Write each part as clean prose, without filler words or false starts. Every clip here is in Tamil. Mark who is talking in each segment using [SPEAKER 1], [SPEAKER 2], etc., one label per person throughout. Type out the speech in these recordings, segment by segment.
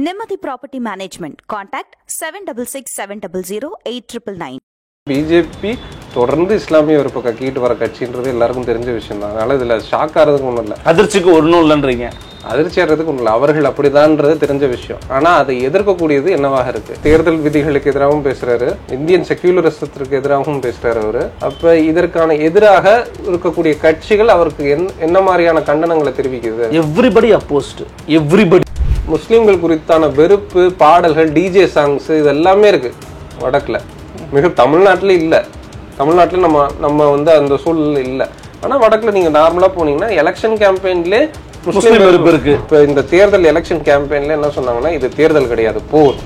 [SPEAKER 1] Nimati Property Management. Contact 7667008999.
[SPEAKER 2] BJP தொடர்ந்து இஸ்லாமிய வெறுப்பை கக்கிட்டு வர கட்சின்றது எல்லாருக்கும் தெரிஞ்ச விஷயம் தான். அதனால இதுல ஷாக் ஆகிறதுக்கு ஒன்றும் இல்லை,
[SPEAKER 3] அதிர்ச்சிக்கு ஒன்றும் இல்லைன்றீங்க.
[SPEAKER 2] அதிர்ச்சி ஆகிறதுக்கு ஒன்றும் இல்லை, அவர்கள் அப்படிதான்றது தெரிஞ்ச விஷயம். ஆனா அதை எதிர்க்கக்கூடியது என்னவாக இருக்கு? தேர்தல் விதிகளுக்கு எதிராகவும் பேசுறாரு, இந்தியன் செக்யூலரிசத்திற்கு எதிராகவும் பேசுறாரு அவரு. அப்ப இதற்கான எதிராக இருக்கக்கூடிய கட்சிகள் அவருக்கு என்ன மாதிரியான கண்டனங்களை தெரிவிக்குது?
[SPEAKER 3] Everybody அப்போஸ்ட், everybody.
[SPEAKER 2] முஸ்லிம்கள் குறித்தான வெறுப்பு பாடல்கள், டிஜே சாங்ஸ், இது எல்லாமே இருக்கு வடக்குல. மிக தமிழ்நாட்டில் இல்லை, தமிழ்நாட்டில் நம்ம வந்து அந்த சூழல் இல்லை. ஆனால் வடக்கில் நீங்கள் நார்மலாக போனீங்கன்னா எலெக்ஷன் கேம்பெயின்லேயே முஸ்லீம் வெறுப்பு இருக்கு. இப்போ இந்த தேர்தல் எலெக்ஷன் கேம்பெயின்ல என்ன சொன்னாங்கன்னா, இது தேர்தல் கிடையாது, போர்.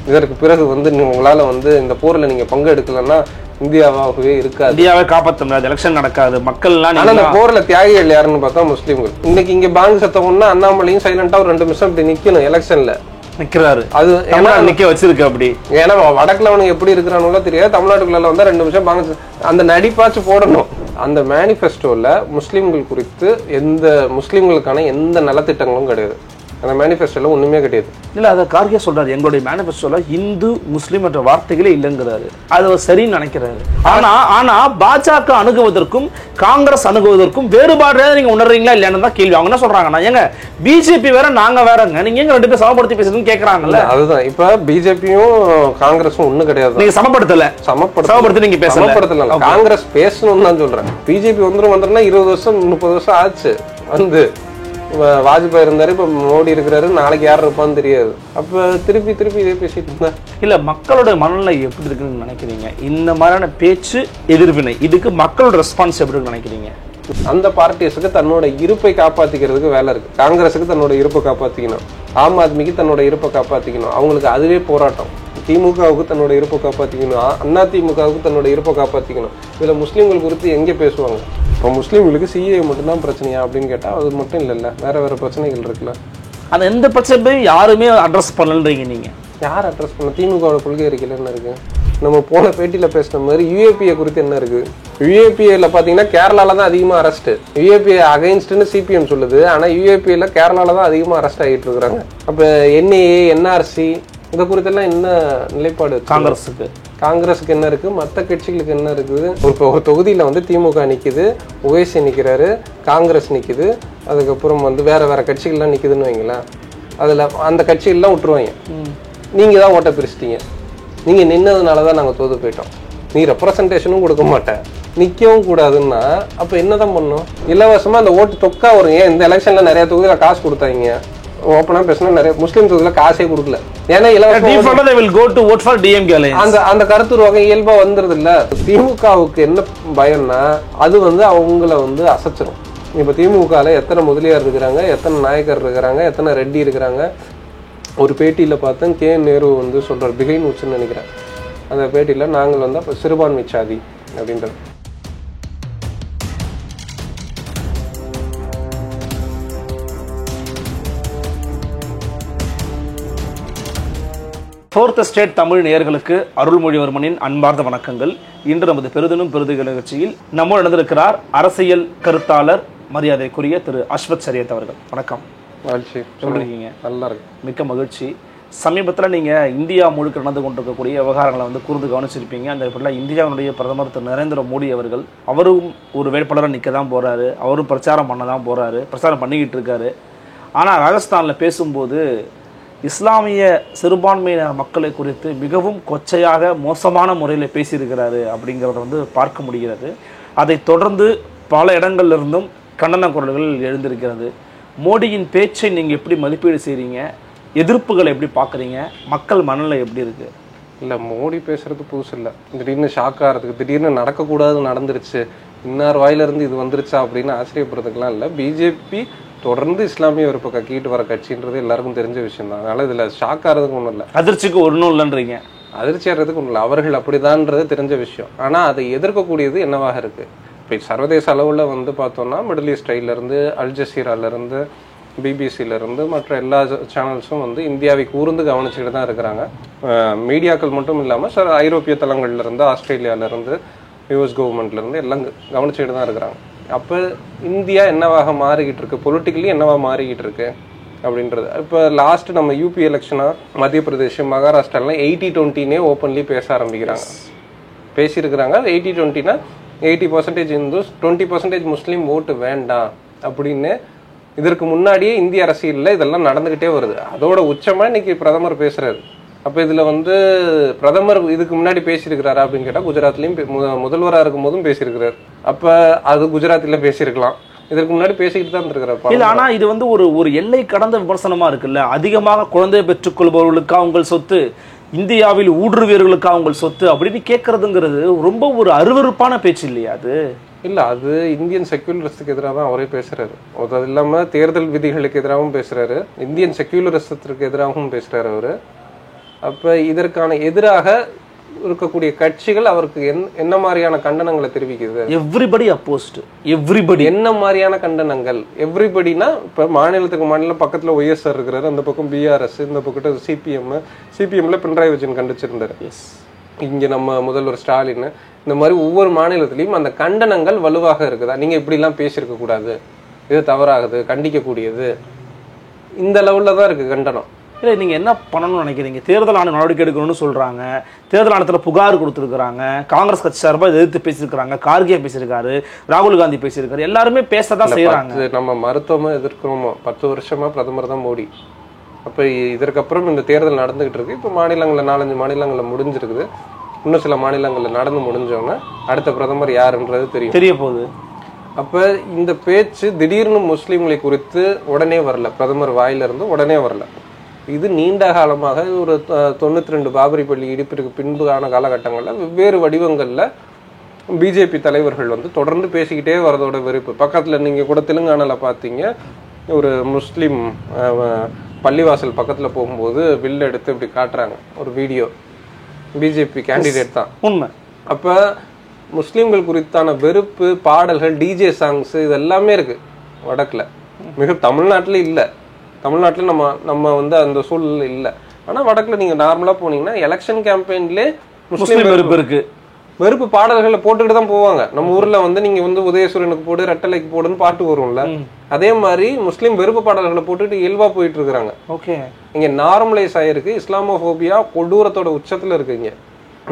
[SPEAKER 2] இதற்கு பிறகு வந்து உங்களால் வந்து இந்த போரில் நீங்கள் பங்கு எடுக்கலன்னா இந்தியாவாகவே இருக்காது,
[SPEAKER 3] இந்தியாவை காப்பாற்ற முடியாது, எலெக்ஷன் நடக்காது, மக்கள்லாம்.
[SPEAKER 2] ஆனால் அந்த போர்ல தியாகிகள் யாருன்னு பார்த்தா முஸ்லீம்கள். இன்னைக்கு இங்க பாங்கு சத்தம்னா அண்ணாமலையும் சைலண்டா ஒரு 2 நிமிஷம் இப்படி நிக்கணும் எலெக்ஷன்ல
[SPEAKER 3] நிக்கிறாரு.
[SPEAKER 2] அது
[SPEAKER 3] நிக்க வச்சிருக்கு அப்படி.
[SPEAKER 2] ஏன்னா வடக்குல அவனுக்கு எப்படி இருக்கிறானோ தெரியாது, தமிழ்நாட்டுக்குள்ள வந்தா 2 நிமிஷம் பாங்க அந்த நடிப்பாச்சு போடணும். அந்த மேனிஃபெஸ்டோல முஸ்லீம்கள் குறித்து முஸ்லீம்களுக்கான எந்த நலத்திட்டங்களும் கிடையாது. அந்த மேனிஃபெஸ்டோல ஒண்ணுமே கிடையாது.
[SPEAKER 3] இல்ல, அதை கார்கே சொல்றாரு, எங்களுடைய மேனிஃபெஸ்டோல இந்து முஸ்லீம் என்ற வார்த்தைகளே இல்லைங்கிறாரு. அது அவர் சரின்னு நினைக்கிறாரு. ஆனா பாஜக அணுகுவதற்கும் காங்கிரஸ் அணுகுவதற்கும் வேறுபாடு நீங்க உணர்றீங்களா இல்லையான்னு தான் கேள்வி. அவங்க என்ன சொல்றாங்கன்னா, எங்க பிஜேபி வேற நாங்க வேறங்க, நீங்க எங்க 2 பேரும் சமப்படுத்தி பேசுறதுன்னு கேக்குறாங்கல்ல.
[SPEAKER 2] அதுதான் இப்ப பிஜேபியும் காங்கிரஸும் ஒண்ணு கிடையாது.
[SPEAKER 3] நீங்க சமப்படுத்தி நீங்க
[SPEAKER 2] சமப்படுத்தல. காங்கிரஸ் பேசணும்னு தான் சொல்றேன். பிஜேபி வந்துருன்னா 20 வருஷம் 30 வருஷம் ஆச்சு. வந்து வாஜ்பாய் இருந்தாரு, இப்ப மோடி இருக்கிறாரு, நாளைக்கு யார் இருப்பான்னு தெரியாது. அப்ப திருப்பி இதே பேசிட்டு இருந்தா
[SPEAKER 3] இல்ல, மக்களோட மனநிலை எப்படி இருக்குன்னு நினைக்கிறீங்க? இந்த மாதிரியான பேச்சு எதிர்வினை, இதுக்கு மக்களோட ரெஸ்பான்ஸ் எப்படி இருக்குன்னு நினைக்கிறீங்க?
[SPEAKER 2] அந்த பார்ட்டிஸுக்கு தன்னோட இருப்பை காப்பாத்திக்கிறதுக்கு வேலை இருக்கு. காங்கிரஸுக்கு தன்னோட இருப்பை காப்பாத்திக்கணும், ஆம் ஆத்மிக்கு தன்னோட இருப்பை காப்பாத்திக்கணும், அவங்களுக்கு அதுவே போராட்டம். திமுகவுக்கு தன்னோட இருப்பை காப்பாத்திக்கணும், அண்ணா திமுகவுக்கு தன்னோட இருப்பை காப்பாத்திக்கணும். இதுல முஸ்லீம்கள் குறித்து எங்க பேசுவாங்க? இப்போ முஸ்லீம்களுக்கு சிஏ மட்டும்தான் பிரச்சனையா அப்படின்னு கேட்டா அது மட்டும் இல்லைல்ல, வேற பிரச்சனைகள் இருக்குல்ல.
[SPEAKER 3] அது எந்த பிரச்சனையும் யாருமே அட்ரஸ் பண்ணலன்றீங்க நீங்க.
[SPEAKER 2] யார் அட்ரஸ் பண்ண? திமுகவோட கொள்கை அறிக்கையில் என்ன இருக்கு? நம்ம போன பேட்டியில பேசின மாதிரி யுஏபிஏ குறித்து என்ன இருக்கு? யுஏபிஏல பாத்தீங்கன்னா கேரளால தான் அதிகமா அரெஸ்ட். யுஏபிஏ அகைன்ஸ்ட்னு சிபிஎம் சொல்லுது, ஆனா யுஏபிஏல கேரளால தான் அதிகமா அரெஸ்ட் ஆகிட்டு இருக்கிறாங்க. அப்ப என்ஏஏ, என்ஆர்சி இதை குறித்தெல்லாம் என்ன நிலைப்பாடு? காங்கிரஸுக்கு என்ன இருக்கு, மற்ற கட்சிகளுக்கு என்ன இருக்குது? இப்போ ஒரு தொகுதியில வந்து திமுக நிக்குது, ஓஎஸ்சி நிக்கிறாரு, காங்கிரஸ் நிக்குது, அதுக்கப்புறம் வந்து வேற கட்சிகள்லாம் நிக்குதுன்னு வைங்களேன். அதுல அந்த கட்சிகள்லாம் விட்டுருவாங்க. நீங்க தான் ஓட்ட பிரிச்சிட்டீங்க, நீங்க நின்னதுனாலதான் நாங்க தோது போயிட்டோம், நீ ரெப்ரசன்டேஷனும் கொடுக்க மாட்டேன், நிக்கவும் கூடாதுன்னா அப்ப என்னதான் பண்ணும்? இலவசமா அந்த ஓட்டு தொக்கா வரும். ஏன் இந்த எலெக்ஷன்ல நிறைய தொகுதியில காசு கொடுத்தாங்க? ஓப்பனா பேசினா நிறைய முஸ்லீம் தொகுதியில காசே கொடுக்கல. ஏன்னா அந்த கருத்துருவாங்க இயல்பா வந்துருது இல்ல. திமுகவுக்கு என்ன பயம்னா, அது வந்து அவங்கள வந்து அசைச்சிரும். இப்ப திமுகல எத்தனை முதலியார் இருக்கிறாங்க, எத்தனை நாயக்கர் இருக்கிறாங்க, எத்தனை ரெட்டி இருக்கிறாங்க. ஒரு பேட்டியில பார்த்தேன், கே நேரு வந்து சொல்றாரு, பிகைன் உச்சுன்னு நினைக்கிறேன். அந்த பேட்டியில நாங்கள் வந்து அப்ப சிறுபான்மை சாதி அப்படின்றது.
[SPEAKER 3] ஃபோர்த் ஸ்டேட் தமிழ் நேயர்களுக்கு அருள்மொழிவர்மனின் அன்பார்ந்த வணக்கங்கள். இன்று நமது பெருதினும் பெருதுகள் நிகழ்ச்சியில் நம்மோடு நடந்திருக்கிறார் அரசியல் கருத்தாளர் மரியாதைக்குரிய திரு அஸ்வத் சரியத் அவர்கள். வணக்கம். சொல்லிருக்கீங்க? நல்லா இருக்கு, மிக்க மகிழ்ச்சி. சமீபத்தில் நீங்கள் இந்தியா முழுக்க நடந்து கொண்டிருக்கக்கூடிய விவகாரங்களை வந்து கூர்ந்து கவனிச்சிருப்பீங்க. அந்த இப்படிலாம் இந்தியாவுடைய பிரதமர் திரு நரேந்திர மோடி அவர்கள், அவரும் ஒரு வேட்பாளராக நிற்க தான் போகிறாரு, அவரும் பிரச்சாரம் பண்ண தான் போகிறாரு, பிரச்சாரம் பண்ணிக்கிட்டு இருக்காரு. ஆனால் ராஜஸ்தானில் பேசும்போது இஸ்லாமிய சிறுபான்மையினர் மக்களை குறித்து மிகவும் கொச்சையாக மோசமான முறையில் பேசியிருக்கிறாரு அப்படிங்கிறத வந்து பார்க்க முடிகிறது. அதை தொடர்ந்து பல இடங்கள்லிருந்தும் கண்டன குரல்கள் எழுந்திருக்கிறது. மோடியின் பேச்சை நீங்கள் எப்படி மதிப்பீடு செய்கிறீங்க? எதிர்ப்புகளை எப்படி பார்க்குறீங்க? மக்கள் மனநிலை எப்படி இருக்கு?
[SPEAKER 2] இல்லை, மோடி பேசுறது புதுசு இல்லை. திடீர்னு ஷாக் ஆகிறதுக்கு, திடீர்னு நடக்கக்கூடாது நடந்துருச்சு, இன்னார் வாயிலிருந்து இது வந்துருச்சா அப்படின்னு ஆச்சரியப்படுறதுக்கெல்லாம் இல்லை. பிஜேபி தொடர்ந்து இஸ்லாமிய வெறுப்பை கக்கிட்டு வர கட்சின்றது எல்லாருக்கும் தெரிஞ்ச விஷயம் தான். அதனால இதுல ஷாக் ஆகிறதுக்கு ஒன்றும் இல்லை,
[SPEAKER 3] அதிர்ச்சிக்கு ஒன்றும் இல்லைன்றீங்க.
[SPEAKER 2] அதிர்ச்சி ஆகிறதுக்கு ஒன்றும் இல்லை, அவர்கள் அப்படிதான்றது தெரிஞ்ச விஷயம். ஆனா அதை எதிர்க்கக்கூடியது என்னவாக இருக்கு? இப்போ சர்வதேச அளவில் வந்து பார்த்தோம்னா மிடில் ஈஸ்ட் இருந்து, அல் ஜசீராலேருந்து, பிபிசியிலேருந்து மற்ற எல்லா சேனல்ஸும் வந்து இந்தியாவை கூர்ந்து கவனிச்சுட்டு தான் இருக்கிறாங்க. மீடியாக்கள் மட்டும் இல்லாமல் ஐரோப்பிய தளங்கள்லேருந்து, ஆஸ்திரேலியாவிலேருந்து, யூஎஸ் கவர்மெண்ட்லேருந்து எல்லாம் கவனிச்சுட்டு தான் இருக்கிறாங்க. அப்போ இந்தியா என்னவாக மாறிக்கிட்டு இருக்கு, பொலிட்டிக்கலி என்னவா மாறிக்கிட்டு இருக்கு? அப்படின்றது. இப்போ லாஸ்ட் நம்ம யூபி எலெக்ஷனா மத்திய பிரதேஷ் மகாராஷ்டிராலாம் 80-20 ஓப்பன்லி பேச ஆரம்பிக்கிறாங்க, பேசியிருக்கிறாங்க. 80-20னா 80% இந்துஸ் 20% முஸ்லீம் ஓட்டு வேண்டாம் அப்படின்னு. இதற்கு முன்னாடியே இந்திய அரசியலில் இதெல்லாம் நடந்துகிட்டே வருது. அதோட உச்சமா இன்னைக்கு பிரதமர் பேசுறாரு. அப்போ இதுல பிரதமர் இதுக்கு முன்னாடி பேசியிருக்கிறாரா அப்படின்னு கேட்டால் குஜராத்லயும் முதல்வராக இருக்கும் போதும் பேசியிருக்கிறார். அப்ப அது குஜராத்ல பேசியிருக்கலாம், இதற்கு முன்னாடி பேசிக்கிட்டு தான் இருக்கிறார்.
[SPEAKER 3] இல்ல, ஆனா இது ஒரு எல்லை கடந்த விமர்சனமா இருக்குல்ல. அதிகமாக குழந்தை பெற்றுக் கொள்பவர்களுக்கு அவங்க சொத்து, இந்தியாவில் ஊடுருவியர்களுக்கு அவங்க சொத்து அப்படின்னு கேட்கறதுங்கிறது ரொம்ப ஒரு அருவருப்பான பேச்சு இல்லையா அது?
[SPEAKER 2] இல்ல, அது இந்தியன் செக்யூலரிஸ்டுக்கு எதிராக தான் அவரே பேசுறாரு. அது இல்லாம தேர்தல் விதிகளுக்கு எதிராகவும் பேசுறாரு, இந்தியன் செக்யூலரிசத்திற்கு எதிராகவும் பேசுறாரு அவரு. அப்ப இதற்கான எதிராக இருக்கக்கூடிய கட்சிகள் அவருக்கு என்ன மாதிரியான கண்டனங்களை தெரிவிக்குது?
[SPEAKER 3] Everybody அப்போஸ்ட், everybody.
[SPEAKER 2] என்ன மாதிரியான கண்டனங்கள்? எவ்ரிபடினா இப்ப மாநிலத்துக்கு மாநிலம் பக்கத்துல ஒய்எஸ்ஆர் இருக்கிறாரு, அந்த பக்கம் பிஆர்எஸ், இந்த பக்கத்துல சிபிஎம்ல பினராயி விஜயன் கண்டிச்சிருந்தாரு. இங்க நம்ம முதல்வர் ஸ்டாலின், இந்த மாதிரி ஒவ்வொரு மாநிலத்திலையும் அந்த கண்டனங்கள் வலுவாக இருக்குதா? நீங்க இப்படி எல்லாம் பேசியிருக்க கூடாது, இது தவறாகுது, கண்டிக்க கூடியது, இந்த லெவல்ல தான் இருக்கு கண்டனம்.
[SPEAKER 3] இல்லை, நீங்கள் என்ன பண்ணணும்னு நினைக்கிறீங்க? தேர்தல் ஆணையம் நடவடிக்கை எடுக்கணும்னு சொல்கிறாங்க, தேர்தல் ஆணையத்தில் புகார் கொடுத்துருக்குறாங்க, காங்கிரஸ் கட்சி சார்பாக எதிர்த்து பேசியிருக்கிறாங்க, கார்கே பேசியிருக்காரு, ராகுல் காந்தி பேசியிருக்காரு, எல்லாருமே பேசதான் செய்யறாங்க.
[SPEAKER 2] நம்ம மருத்துவமா எதிர்க்கிறோமோ, 10 வருஷமா பிரதமர் தான் மோடி. அப்போ இதற்கப்புறம் இந்த தேர்தல் நடந்துகிட்டு இருக்கு. இப்போ மாநிலங்களில் 4-5 மாநிலங்களில் முடிஞ்சிருக்குது, இன்னும் சில மாநிலங்களில் நடந்து முடிஞ்சவங்க அடுத்த பிரதமர் யாருன்றது தெரிய போகுது. அப்போ இந்த பேச்சு திடீர்னு முஸ்லீம்களை குறித்து உடனே வரல, பிரதமர் வாயிலிருந்து உடனே வரல. இது நீண்ட காலமாக ஒரு 92 பாபரி பள்ளி இடிப்பிற்கு பின்புகான காலகட்டங்களில் வெவ்வேறு வடிவங்களில் பிஜேபி தலைவர்கள் தொடர்ந்து பேசிக்கிட்டே வரதோட வெறுப்பு. பக்கத்தில் நீங்கள் கூட தெலுங்கானாவில் பார்த்தீங்க, ஒரு முஸ்லீம் பள்ளிவாசல் பக்கத்தில் போகும்போது வில்ல எடுத்து இப்படி காட்டுறாங்க, ஒரு வீடியோ. பிஜேபி கேண்டிடேட் தான்
[SPEAKER 3] உண்மை.
[SPEAKER 2] அப்போ முஸ்லீம்கள் குறித்தான வெறுப்பு, பாடல்கள், டிஜே சாங்ஸ், இது எல்லாமே இருக்கு வடக்குல. மிக தமிழ்நாட்டில் இல்லை, தமிழ்நாட்டில் நம்ம அந்த சூழல் இல்லை. ஆனால் வடக்குல நீங்க நார்மலா போனீங்கன்னா எலெக்ஷன் கேம்பெயின்லேயே முஸ்லீம் வெறுப்பு இருக்கு. வெறுப்பு பாடல்களை போட்டுக்கிட்டு தான் போவாங்க. நம்ம ஊர்ல நீங்க உதயசூரனுக்கு போடு, ரெட்டலைக்கு போடுன்னு பாட்டு வரும்ல, அதே மாதிரி முஸ்லீம் வெறுப்பு பாடல்களை போட்டுக்கிட்டு இயல்பா போயிட்டு இருக்கிறாங்க.
[SPEAKER 3] ஓகே,
[SPEAKER 2] இங்க நார்மலைஸ் ஆயிருக்கு. இஸ்லாமோபோபியா கொடூரத்தோட உச்சத்துல இருக்கு. இங்க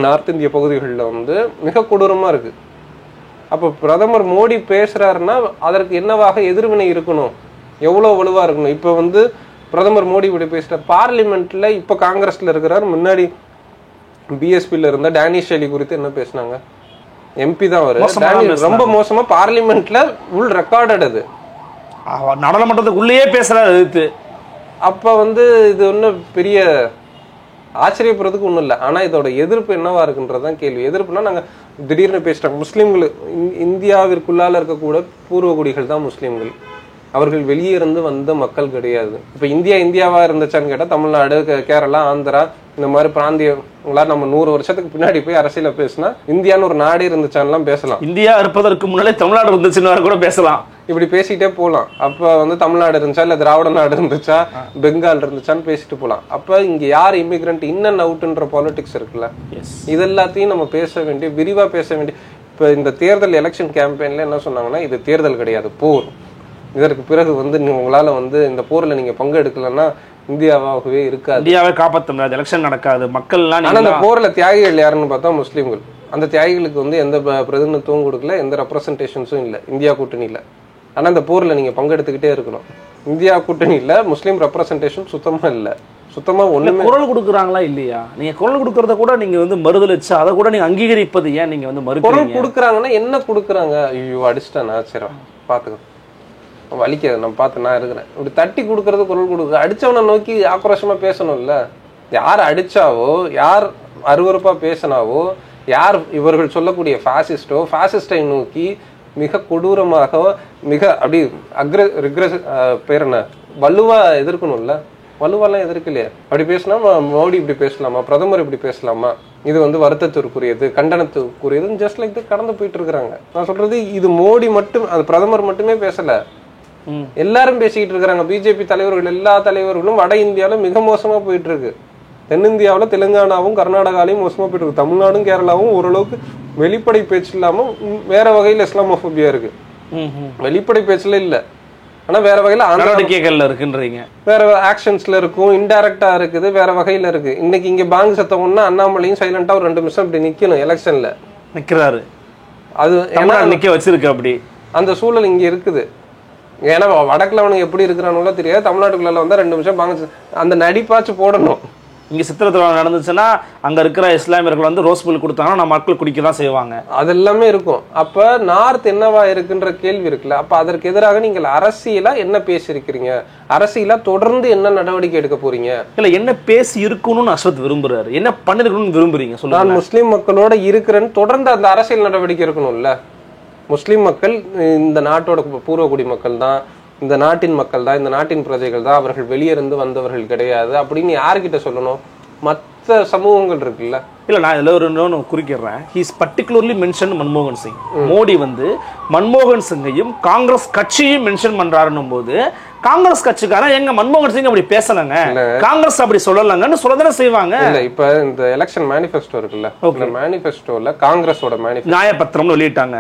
[SPEAKER 2] நார்த் இந்திய பகுதிகளில் மிக கொடூரமா இருக்கு. அப்ப பிரதமர் மோடி பேசுறாருன்னா அதற்கு என்னவாக எதிர்வினை இருக்கணும், எவ்வளவு வலுவா இருக்கணும். இப்ப பிரதமர் மோடி இப்படி பேசுற பார்லிமெண்ட்ல இப்ப காங்கிரஸ்ல இருக்கிறார், முன்னாடி பிஎஸ்பில இருந்த டேனிஷ் ஷெலி குறித்து என்ன பேசினாங்க? எம்பி தான் அவரு, ரொம்ப மோசமா பார்லிமெண்ட்ல உள் ரெக்கார்டட், அது
[SPEAKER 3] நாடாளுமன்றத்துக்கு உள்ளேயே பேசுறாரு.
[SPEAKER 2] அப்ப இது ஒன்னும் பெரிய ஆச்சரியப்படுறதுக்கு ஒண்ணும் இல்லை. ஆனா இதோட எதிர்ப்பு என்னவா இருக்குன்றதுதான் கேள்வி. எதிர்ப்புனா நாங்க திடீர்னு பேசுறாங்க முஸ்லீம்கள், இந்தியாவிற்குள்ளால இருக்கக்கூட பூர்வ குடிகள் தான் முஸ்லீம்கள், அவர்கள் வெளியே இருந்து வந்த மக்கள் கிடையாது. இப்ப இந்தியாவா இருந்துச்சான்னு கேட்டா தமிழ்நாடு, கேரளா, ஆந்திரா, இந்த மாதிரி பிராந்தியங்களா நம்ம 100 வருஷத்துக்கு பின்னாடி போய் அரசியல பேசினா இந்தியான்னு ஒரு நாடே இருந்துச்சான்லாம் பேசலாம்.
[SPEAKER 3] இந்தியா இருப்பதற்கு முன்னாலே தமிழ்நாடு இருந்துச்சுன்னு கூட பேசலாம்,
[SPEAKER 2] இப்படி பேசிக்கிட்டே போகலாம். அப்ப தமிழ்நாடு இருந்துச்சா, இல்ல திராவிட நாடு இருந்துச்சா, பெங்கால் இருந்துச்சான்னு பேசிட்டு போகலாம். அப்ப இங்க யார் இமிகிரண்ட், இன் அண்ட் அவுட்ன்ற பாலிடிக்ஸ் இருக்குல்ல, இது எல்லாத்தையும் நம்ம பேச வேண்டிய, விரிவா பேச வேண்டிய. இப்ப இந்த தேர்தல் எலெக்ஷன் கேம்பெயின்ல என்ன சொன்னாங்கன்னா, இது தேர்தல் கிடையாது, போர். இதற்கு பிறகு உங்களால இந்த போர்ல நீங்க பங்கெடுக்கலன்னா இந்தியாவாகவே இருக்காது, இந்தியாவை காப்பாற்ற முடியாது, எலெக்ஷன் நடக்காது, மக்கள். ஆனா அந்த போர்ல தியாகிகள் யாருன்னு பார்த்தா முஸ்லீம்கள். அந்த தியாகிகளுக்கு எந்த பிரதிநிதித்துவம் கொடுக்கல, எந்த ரெப்ரசன்டேஷன்ஸும் இல்லை இந்தியா கூட்டணியில. ஆனா அந்த போர்ல நீங்க பங்கெடுத்துக்கிட்டே இருக்கணும். இந்தியா கூட்டணியில முஸ்லீம் ரெப்ரசன்டேஷன் சுத்தமா இல்லை, சுத்தமா ஒண்ணுமே. குரல் கொடுக்குறாங்களா இல்லையா? நீங்க குரல் கொடுக்கறத கூட நீங்க மறுதலிச்சு அதை கூட நீங்க அங்கீகரிப்பது ஏன் நீங்க குரல் கொடுக்குறாங்கன்னா என்ன கொடுக்குறாங்க? ஐயோ அடிச்சிட்டானா, சரி பாத்துக்க, வலிக்காது, நம்ம பார்த்து நான் இருக்கிறேன், இப்படி தட்டி கொடுக்கறது குரல் கொடுக்குறது. அடிச்சவனை நோக்கி ஆக்ரோஷமா பேசணும்ல. யார் அடிச்சாவோ, யார் அருவருப்பா பேசினாவோ, யார் இவர்கள் சொல்லக்கூடிய பாசிஸ்டை நோக்கி மிக கொடூரமாக, மிக அப்படி பேர் என்ன, வலுவா எதிர்க்கணும்ல. வலுவாலாம் எதிர்க்கலையே. அப்படி பேசினா மோடி இப்படி பேசலாமா, பிரதமர் இப்படி பேசலாமா, இது வருத்தத்திற்குரியது, கண்டனத்துக்குரியது, ஜஸ்ட் லைக் கடந்து போயிட்டு இருக்கிறாங்க. நான் சொல்றது இது மோடி மட்டும், அது பிரதமர் மட்டுமே பேசல, எல்லாரும் பேசிக்கிட்டு இருக்கிறாங்க. பிஜேபி தலைவர்கள், எல்லா தலைவர்களும் வட இந்தியாவில மிக மோசமா போயிட்டு இருக்கு. தென்னிந்தியாவில தெலுங்கானாவும் கர்நாடகாலையும் மோசமா போயிட்டு இருக்கு. தமிழ்நாடும் கேரளாவும் ஓரளவுக்கு வெளிப்படை பேச்சு இல்லாம வேற வகையில இஸ்லாமோபோபியா இருக்கு. வெளிப்படை பேச்சுல இல்ல, ஆனா வேற வகையில
[SPEAKER 3] நடவடிக்கைகள்ல இருக்குன்றீங்க.
[SPEAKER 2] வேற ஆக்ஷன்ஸ்ல இருக்கும், இன்டைரக்டா இருக்குது, வேற வகையில இருக்கு. இன்னைக்கு இங்க பாங்க் சத்தம்னா அண்ணாமலையும் சைலண்டா ஒரு 2 நிமிஷம் இப்படி நிக்கணும், எலெக்ஷன்ல
[SPEAKER 3] நிக்கிறாரு.
[SPEAKER 2] அது
[SPEAKER 3] நிக்க வச்சிருக்கு அப்படி.
[SPEAKER 2] அந்த சூழல் இங்க இருக்குது. ஏன்னா வடக்குல அவனுக்கு எப்படி இருக்கிறானுங்களோ தெரியாது, தமிழ்நாட்டுக்குள்ள வந்தா 2 நிமிஷம் பாங்க அந்த நடிப்பாச்சு போடணும்.
[SPEAKER 3] இங்க சித்திரை திருவிழா நடந்துச்சுன்னா அங்க இருக்கிற இஸ்லாமியர்கள் வந்து ரோஸ் மில்க் கொடுத்தாங்கன்னா நம்ம மக்கள் குடிக்க தான் செய்வாங்க. அது
[SPEAKER 2] எல்லாமே இருக்கும். அப்ப நார்த் என்னவா இருக்குன்ற கேள்வி இருக்குல்ல. அப்ப அதற்கு எதிராக நீங்கள் அரசியலா என்ன பேசியிருக்கிறீங்க, அரசியலா தொடர்ந்து என்ன நடவடிக்கை எடுக்க போறீங்க,
[SPEAKER 3] இல்ல என்ன பேசி இருக்கணும்னு அஸ்வத் விரும்புறாரு, என்ன பண்ணிருக்கணும்னு விரும்புறீங்க சொல்லுங்க.
[SPEAKER 2] நான் முஸ்லீம் மக்களோட இருக்கிறேன்னு தொடர்ந்து அந்த அரசியல் நடவடிக்கை இருக்கணும்ல. முஸ்லீம் மக்கள் இந்த நாட்டோட பூர்வகுடி மக்கள் தான், இந்த நாட்டின் மக்கள் தான், இந்த நாட்டின் பிரஜைகள் தான், அவர்கள் வெளியிருந்து வந்தவர்கள் கிடையாது அப்படின்னு யாருக்கிட்ட சொல்லணும்? மற்ற சமூகங்கள் இருக்குல்ல.
[SPEAKER 3] இல்ல நான் இதுல ஒரு குறிக்கிறேன். ஹீஸ் பர்டிகுலர்லி மென்ஷன் மன்மோகன் சிங். மோடி வந்து மன்மோகன் சிங்கையும் காங்கிரஸ் கட்சியையும் மென்ஷன் பண்றாருன்னும் போது காங்கிரஸ் கட்சிக்காரன் எங்க மன்மோகன் சிங் அப்படி பேசலங்க, காங்கிரஸ் அப்படி சொல்லலங்கன்னு சொல்லதானே செய்வாங்க.
[SPEAKER 2] இல்ல இப்ப இந்த எலெக்ஷன் மேனிஃபெஸ்டோ இருக்குல்ல, இந்த மேனிஃபெஸ்டோல காங்கிரஸோட
[SPEAKER 3] நியாயப்பத்திரம்னு வெளியிட்டாங்க.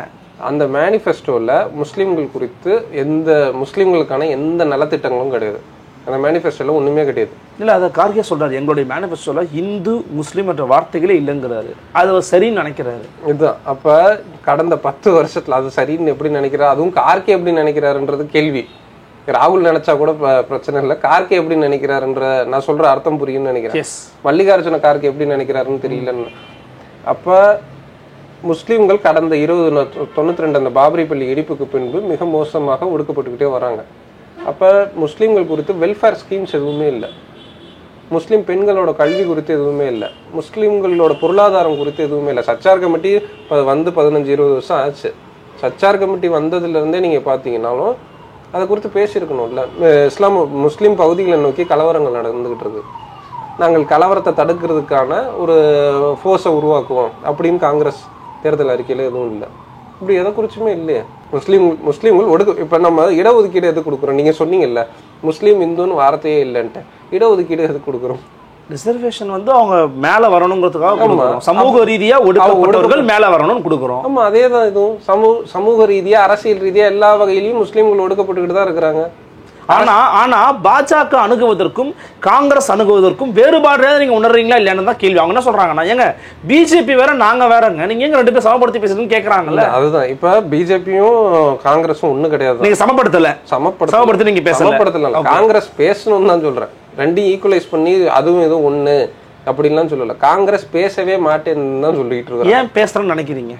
[SPEAKER 2] அந்த மேனிஃபெஸ்டோல முஸ்லீம்கள் குறித்து எந்த முஸ்லீம்களுக்கான எந்த நலத்திட்டங்களும் கிடையாது. அந்த மேனிஃபெஸ்டோல ஒண்ணுமே கிடையாது.
[SPEAKER 3] இல்ல அதை கார்கே சொல்றாரு, எங்களுடைய மேனிஃபெஸ்டோல இந்து முஸ்லீம் என்ற வார்த்தைகளே இல்லைங்கிறாரு. அது சரின்னு நினைக்கிறாரு.
[SPEAKER 2] இதுதான் அப்ப கடந்த 10 வருஷத்துல அது சரின்னு எப்படி நினைக்கிறாரு, அதுவும் கார்கே எப்படி நினைக்கிறாருன்றது கேள்வி. ராகுல் நினைச்சா கூட பிரச்சனை இல்லை, கார்கே எப்படி நினைக்கிறாருன்ற நான் சொல்ற அர்த்தம் புரியும்னு நினைக்கிறேன். மல்லிகார்ஜுன கார்கே எப்படி நினைக்கிறாருன்னு தெரியலன்னு. அப்ப முஸ்லீம்கள் கடந்த 1992 அந்த பாபரி பள்ளி இடிப்புக்கு பின்பு மிக மோசமாக ஒடுக்கப்பட்டுக்கிட்டே வராங்க. அப்ப முஸ்லீம்கள் குறித்து வெல்ஃபேர் ஸ்கீம்ஸ் எதுவுமே இல்லை, முஸ்லீம் பெண்களோட கல்வி குறித்து எதுவுமே இல்லை, முஸ்லீம்களோட பொருளாதாரம் குறித்து எதுவுமே இல்லை. சச்சார் கமிட்டி வந்து 15-20 வருஷம் ஆச்சு. சச்சார் கமிட்டி வந்ததுல இருந்தே நீங்க பாத்தீங்கன்னாலும் அதை குறித்து பேசியிருக்கணும்ல. முஸ்லீம் பகுதிகளை நோக்கி கலவரங்கள் நடந்துகிட்டு இருக்கு, நாங்கள் கலவரத்தை தடுக்கிறதுக்கான ஒரு ஃபோர்ஸை உருவாக்குவோம் அப்படின்னு காங்கிரஸ் தேர்தல் அறிக்கையில எதுவும் இல்லை. இப்படி எதை குறிச்சுமே இல்லையே. முஸ்லீம்கள் இப்ப நம்ம இடஒதுக்கீடு எது கொடுக்குறோம்? நீங்க சொன்னீங்கல்ல முஸ்லீம் இந்துன்னு வார்த்தையே இல்லைன்ட்டு, இடஒதுக்கீடு எது கொடுக்குறோம்?
[SPEAKER 3] ரிசர்வேஷன் வந்து அவங்க மேல வரணுங்கிறதுக்காக, சமூக ரீதியா ஒடுக்கப்பட்டவர்கள் மேல வரணும்னு கொடுக்குறோம்.
[SPEAKER 2] ஆமா அதேதான் இதுவும். சமூக ரீதியா அரசியல் ரீதியா எல்லா வகையிலையும் முஸ்லீம்கள் ஒடுக்கப்பட்டுக்கிட்டு தான் இருக்கிறாங்க.
[SPEAKER 3] ஆனா பாஜக அணுகுவதற்கும் காங்கிரஸ் அணுகுவதற்கும் வேறுபாடு நீங்க உணர்றீங்களா இல்லையான்னு தான் கேள்வி. அவங்க என்ன சொல்றாங்கன்னா, எங்க பிஜேபி வேற நாங்க வேறங்க, நீங்க எங்க 2 பேரும் சமப்படுத்தி பேசுறதுன்னு கேக்குறாங்கல்ல.
[SPEAKER 2] அதுதான் இப்ப பிஜேபியும் காங்கிரஸும் ஒண்ணு கிடையாது.
[SPEAKER 3] நீங்க சமப்படுத்தி நீங்க
[SPEAKER 2] சமப்படுத்தல. காங்கிரஸ் பேசணும்னு தான் சொல்றேன், ரெண்டையும் ஈக்குவலைஸ் பண்ணி அதுவும் எதுவும் ஒண்ணு அப்படின்லாம் சொல்லல. காங்கிரஸ் பேசவே மாட்டேன்னு தான் சொல்லிட்டு இருக்காங்க.
[SPEAKER 3] ஏன் பேசுறேன்னு நினைக்கிறீங்க?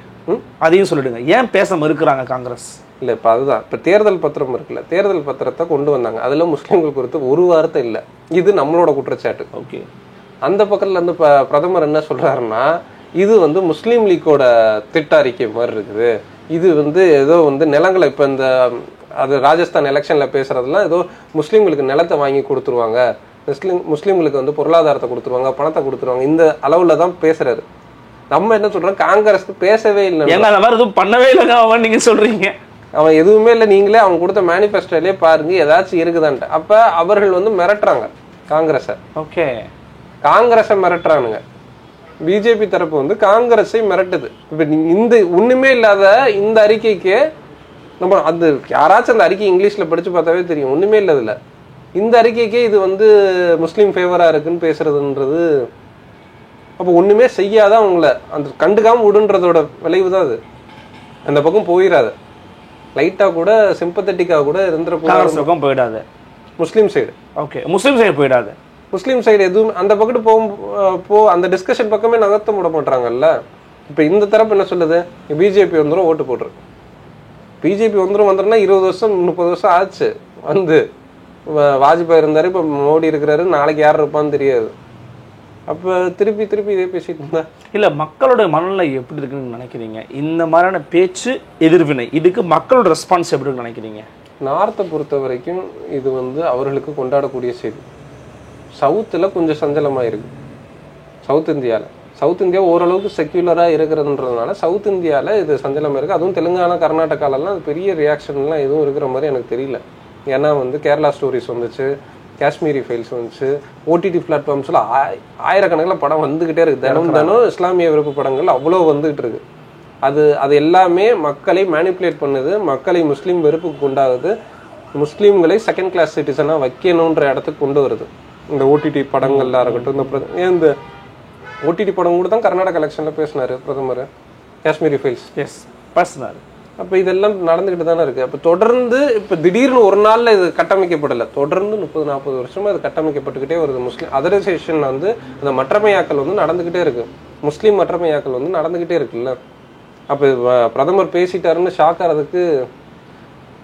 [SPEAKER 3] அதையும் சொல்லிடுங்க, ஏன் பேச மறுக்கிறாங்க காங்கிரஸ்?
[SPEAKER 2] இல்ல இப்ப அதுதான் இப்ப தேர்தல் பத்திரம் இருக்குல்ல, தேர்தல் பத்திரத்தை கொண்டு வந்தாங்க, அதுல முஸ்லீம்கள் குறித்து ஒரு வார்த்தை இல்ல. இது நம்மளோட குற்றச்சாட்டு.
[SPEAKER 3] ஓகே,
[SPEAKER 2] அந்த பக்கத்துல இருந்து பிரதமர் என்ன சொல்றாருன்னா, இது வந்து முஸ்லீம் லீக்கோட திட்ட அறிக்கை மாதிரி இருக்குது, இது வந்து ஏதோ வந்து நிலங்களை இப்ப இந்த அது ராஜஸ்தான் எலெக்ஷன்ல பேசுறதுலாம் ஏதோ முஸ்லீம்களுக்கு நிலத்தை வாங்கி கொடுத்துருவாங்க, முஸ்லீம்களுக்கு வந்து பொருளாதாரத்தை கொடுத்துருவாங்க, பணத்தை கொடுத்துருவாங்க, இந்த அளவுல தான் பேசுறாரு. நம்ம என்ன சொல்றோம், காங்கிரஸ்க்கு பேசவே இல்லை,
[SPEAKER 3] பண்ணவே இல்லை நீங்க சொல்றீங்க.
[SPEAKER 2] அவன் எதுவுமே இல்லை, நீங்களே அவன் கொடுத்த மேனிஃபெஸ்டோலயே பாருங்க ஏதாச்சும் இருக்குதான்ட்டு. அப்ப அவர்கள் வந்து மிரட்டுறாங்க காங்கிரஸை.
[SPEAKER 3] ஓகே,
[SPEAKER 2] காங்கிரஸை மிரட்டுறானுங்க. பிஜேபி தரப்பு வந்து காங்கிரஸை மிரட்டுது. இப்ப இந்த ஒண்ணுமே இல்லாத இந்த அறிக்கைக்கு நம்ம அந்த யாராச்சும் அந்த அறிக்கை இங்கிலீஷ்ல படிச்சு பார்த்தாவே தெரியும், ஒண்ணுமே இல்லாதுல இந்த அறிக்கைக்கே இது வந்து முஸ்லீம் ஃபேவரா இருக்குன்னு பேசுறதுன்றது. அப்போ ஒண்ணுமே செய்யாத அவங்கள அந்த கண்டுக்காம விடுன்றதோட விளைவு தான் அது. அந்த பக்கம் போயிடாது, லைட்டா கூட சிம்பத்தட்டிக்கா கூட இருந்துற
[SPEAKER 3] போயிடாது
[SPEAKER 2] முஸ்லீம் சைடு.
[SPEAKER 3] ஓகே, முஸ்லீம் சைடு போயிடாது.
[SPEAKER 2] முஸ்லீம் சைடு எதுவும் அந்த பக்கத்து அந்த டிஸ்கஷன் பக்கமே நகர்த்த விட மாட்டாங்கல்ல. இப்ப இந்த தரப்பு என்ன சொல்லுது, பிஜேபி வந்துடும் ஓட்டு போட்டுரு, பிஜேபி வந்துடும் 20 வருஷம் 30 வருஷம் ஆச்சு வந்து. வாஜ்பாய் இருந்தாரு, இப்ப மோடி இருக்கிறாரு, நாளைக்கு யார் இருப்பான்னு தெரியாது. அப்ப திருப்பி இதே பேசிட்டு இருந்தா
[SPEAKER 3] இல்ல, மக்களோட மனநிலை எப்படி இருக்குன்னு நினைக்கிறீங்க? இந்த மாதிரியான பேச்சு எதிர்வினை, இதுக்கு மக்களோட ரெஸ்பான்ஸ் எப்படி நினைக்கிறீங்க?
[SPEAKER 2] நார்த்தை பொறுத்த வரைக்கும் இது வந்து அவர்களுக்கு கொண்டாடக்கூடிய செய்தி. சவுத்துல கொஞ்சம் சஞ்சலமா இருக்கு. சவுத் இந்தியா ஓரளவுக்கு செக்யூலரா இருக்கிறதுன்றதுனால சவுத் இந்தியால இது சஞ்சலமா இருக்கு. அதுவும் தெலுங்கானா கர்நாடகாலெல்லாம் அது பெரிய ரியாக்ஷன்லாம் எதுவும் இருக்கிற மாதிரி எனக்கு தெரியல. ஏன்னா வந்து கேரளா ஸ்டோரிஸ் வந்துச்சு, காஷ்மீரி ஃபைல்ஸ் வந்துச்சு, ஓடிடி பிளாட்ஃபார்ம்ஸ்ல ஆயிரக்கணக்கில் படம் வந்துகிட்டே இருக்கு. தினம் இஸ்லாமிய விருப்ப படங்கள் அவ்வளோ வந்துகிட்டு இருக்கு. அது எல்லாமே மக்களை மேனிப்புலேட் பண்ணுது, மக்களை முஸ்லீம் வெறுப்புக்கு உண்டாகுது. முஸ்லீம்களை செகண்ட் கிளாஸ் சிட்டிசனா வைக்கணுன்ற இடத்துக்கு கொண்டு வருது. இந்த ஓடிடி படங்கள்லாம் இருக்கட்டும், இந்த ஓடிடி படம் கூட தான் கர்நாடக எலெக்ஷன்ல பேசினாரு பிரதமர், காஷ்மீரி ஃபைல்ஸ்
[SPEAKER 3] பேசினாரு.
[SPEAKER 2] அப்ப இதெல்லாம் நடந்துகிட்டு தானே இருக்கு. அப்ப தொடர்ந்து இப்ப திடீர்னு ஒரு நாள்ல இது கட்டமைக்கப்படல, தொடர்ந்து 30-40 வருஷமா இது கட்டமைக்கப்பட்டுக்கிட்டே வருது. முஸ்லீம் அதரைசேஷன் வந்து அந்த மற்றமையாக்கல் வந்து நடந்துகிட்டே இருக்கு, முஸ்லீம் மற்றமையாக்கல் வந்து நடந்துகிட்டே இருக்குல்ல. அப்ப பிரதமர் பேசிட்டாருன்னு ஷாக் ஆகிறதுக்கு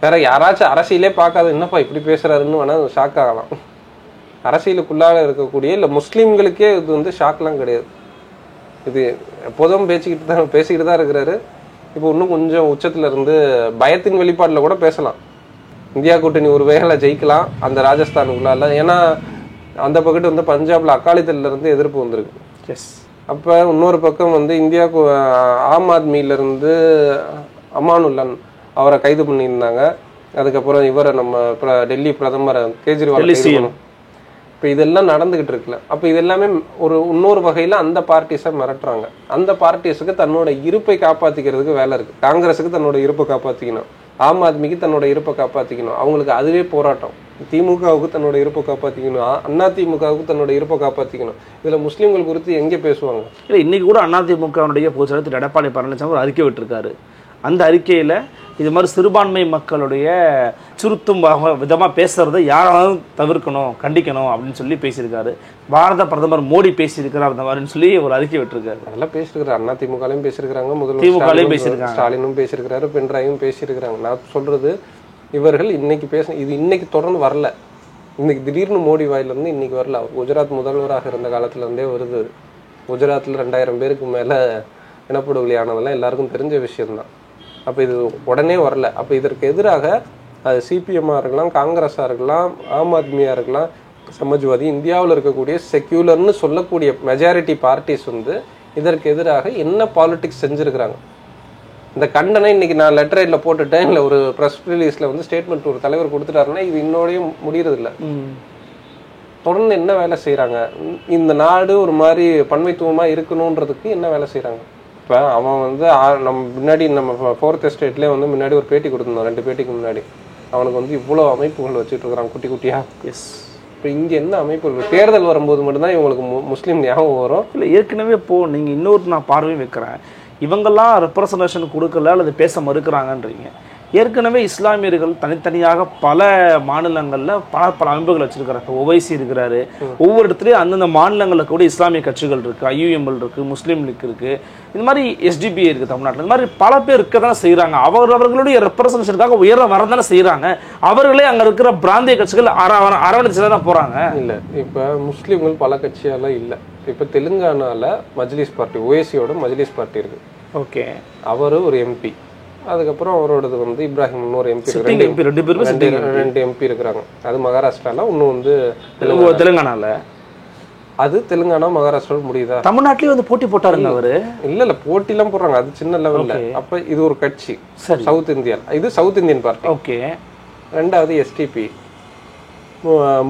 [SPEAKER 2] வேற யாராச்சும் அரசியலே பார்க்காது என்னப்பா இப்படி பேசுறாருன்னு வேணா ஷாக் ஆகலாம். அரசியலுக்குள்ளாக இருக்கக்கூடிய இல்ல முஸ்லீம்களுக்கே இது வந்து ஷாக்லாம் கிடையாது. இது எப்போதும் பேசிக்கிட்டு தான் இருக்கிறாரு. இப்போ இன்னும் கொஞ்சம் உச்சத்துல இருந்து பயத்தின் வெளிப்பாடுல கூட பேசலாம். இந்தியா கூட்டணி ஒரு வேலை ஜெயிக்கலாம் அந்த ராஜஸ்தானுக்குள்ளால. ஏன்னா அந்த பக்கத்து வந்து பஞ்சாப்ல அகாலிதள்ல இருந்து எதிர்ப்பு வந்திருக்கு. அப்ப இன்னொரு பக்கம் வந்து இந்தியாவுக்கு ஆம் ஆத்மியில இருந்து அமானுல்லன் அவரை கைது பண்ணியிருந்தாங்க. அதுக்கப்புறம் இவரை நம்ம டெல்லி பிரதமர் கேஜ்ரிவால். இப்போ இதெல்லாம் நடந்துகிட்டு இருக்குல்ல. அப்போ இது எல்லாமே ஒரு இன்னொரு வகையில அந்த பார்ட்டிஸை மிரட்டுறாங்க. அந்த பார்ட்டிஸுக்கு தன்னோட இருப்பை காப்பாத்திக்கிறதுக்கு வேலை இருக்கு. காங்கிரஸுக்கு தன்னோட இருப்பை காப்பாத்திக்கணும், ஆம் ஆத்மிக்கு தன்னோட இருப்பை காப்பாத்திக்கணும், அவங்களுக்கு அதுவே போராட்டம். திமுகவுக்கு தன்னோட இருப்பை காப்பாத்திக்கணும், அதிமுகவுக்கு தன்னோட இருப்பை காப்பாத்திக்கணும். இதுல முஸ்லீம்கள் குறித்து எங்க பேசுவாங்க?
[SPEAKER 3] இல்லை, இன்னைக்கு கூட அதிமுகவுடைய பொதுச்செயலாளர் திரு எடப்பாடி பழனிசாமி ஒரு அறிக்கை விட்டுருக்காரு. அந்த அறிக்கையில இது மாதிரி சிறுபான்மை மக்களுடைய சுருத்தும் விதமா பேசுறதை யாராலும் தவிர்க்கணும், கண்டிக்கணும் அப்படின்னு சொல்லி பேசியிருக்காரு. பாரத பிரதமர் மோடி பேசியிருக்கிறார் அந்த மாதிரின்னு சொல்லி ஒரு அறிக்கை விட்டுருக்காரு.
[SPEAKER 2] அதெல்லாம் பேசிருக்காரு. அதிமுகலையும் பேசியிருக்காங்க, முதல்வர் ஸ்டாலினும் பேசியிருக்காரு, பினராயும் பேசியிருக்கிறாங்க. நான் சொல்றது இவர்கள் இன்னைக்கு இது இன்னைக்கு தொடர்ந்து வரல. இன்னைக்கு திடீர்னு மோடி வாயிலிருந்து இன்னைக்கு வரல. அவர் குஜராத் முதல்வராக இருந்த காலத்துல இருந்தே வருது. குஜராத்ல 2000 பேருக்கு மேல இனப்படுகொலை ஆனதெல்லாம் எல்லாருக்கும் தெரிஞ்ச விஷயம்தான். அப்ப இது உடனே வரல. அப்ப இதற்கு எதிராக அது சிபிஎம்மா இருக்கலாம், காங்கிரஸா இருக்கலாம், ஆம் ஆத்மியா இருக்கலாம், சமாஜ்வாதி, இந்தியாவில் இருக்கக்கூடிய செக்யூலர்னு சொல்லக்கூடிய மெஜாரிட்டி பார்ட்டிஸ் வந்து இதற்கு எதிராக என்ன பாலிடிக்ஸ் செஞ்சிருக்கிறாங்க. இந்த கண்டனை இன்னைக்கு நான் லெட்டர் ஹெட்ல போட்டுட்டேன், இல்லை ஒரு ப்ரெஸ் ரிலீஸ்ல வந்து ஸ்டேட்மெண்ட் ஒரு தலைவர் கொடுத்துட்டாருன்னா இது இன்னோடையும் முடியறது இல்லை. தொடர்ந்து என்ன வேலை செய்யறாங்க? இந்த நாடு ஒரு மாதிரி பன்மைத்துவமா இருக்கணும்ன்றதுக்கு என்ன வேலை செய்யறாங்க? இப்போ அவன் வந்து நம்ம முன்னாடி நம்ம 4th எஸ்டேட்லேயே வந்து முன்னாடி ஒரு பேட்டி கொடுத்துருந்தோம், 2 பேட்டிக்கு முன்னாடி. அவனுக்கு வந்து இவ்வளோ அமைப்புகள் வச்சுட்டு இருக்கிறான் குட்டி குட்டியா. இப்போ இங்கே என்ன அமைப்புகள்? தேர்தல் வரும்போது மட்டும்தான் இவங்களுக்கு முஸ்லீம் ஞாபகம் வரும்.
[SPEAKER 3] இல்லை, ஏற்கனவே நீங்கள் இன்னொரு நான் பார்வையும் வைக்கிறேன், இவங்கெல்லாம் ரெப்ரசன்டேஷன் கொடுக்கல அல்லது பேச மறுக்கிறாங்கன்றீங்க. ஏற்கனவே இஸ்லாமியர்கள் தனித்தனியாக பல மாநிலங்கள்ல பல அமைப்புகள் வச்சிருக்கிறாங்க. இப்போ ஓவைசி இருக்கிறாரு, ஒவ்வொரு இடத்துலயும் அந்தந்த மாநிலங்களில் கூட இஸ்லாமிய கட்சிகள் இருக்கு, ஐயுஎம்எல் இருக்கு, முஸ்லீம் லீக் இருக்கு, இந்த மாதிரி எஸ்டிபிஐ இருக்கு தமிழ்நாட்டில். இந்த மாதிரி பல பேர் இருக்க தானே செய்யறாங்க. அவர்களுடைய ரெப்ரசன்டேஷனுக்காக உயர வரதானே செய்யறாங்க. அவர்களே அங்க இருக்கிற பிராந்திய கட்சிகள் அரவணைச்சு தான் போறாங்க.
[SPEAKER 2] இல்ல இப்ப முஸ்லீம்கள் பல கட்சியெல்லாம் இல்ல. இப்ப தெலுங்கானால மஜ்லிஸ் பார்ட்டி, ஓவைசியோட மஜ்லிஸ் பார்ட்டி இருக்கு.
[SPEAKER 3] ஓகே,
[SPEAKER 2] அவரு ஒரு எம்பி. அதுக்கப்புறம் அவரோடது வந்து இப்ராஹிம் இன்னொரு எம்பி, 2 எம்பி இருக்கிறாங்க. அது மகாராஷ்டிரால, இன்னும் வந்து
[SPEAKER 3] தெலுங்கானால.
[SPEAKER 2] அது தெலுங்கானா மகாராஷ்டிரா முடியுதா?
[SPEAKER 3] தமிழ்நாட்டிலேயே வந்து போட்டி போட்டாருங்க அவரு.
[SPEAKER 2] இல்ல போட்டிலாம் போடுறாங்க, அது சின்ன லெவல்ல. அப்ப இது ஒரு கட்சி சவுத் இந்தியா, இது சவுத் இந்தியன் பார்ட்டி.
[SPEAKER 3] ஓகே.
[SPEAKER 2] 2வது எஸ்டிபி,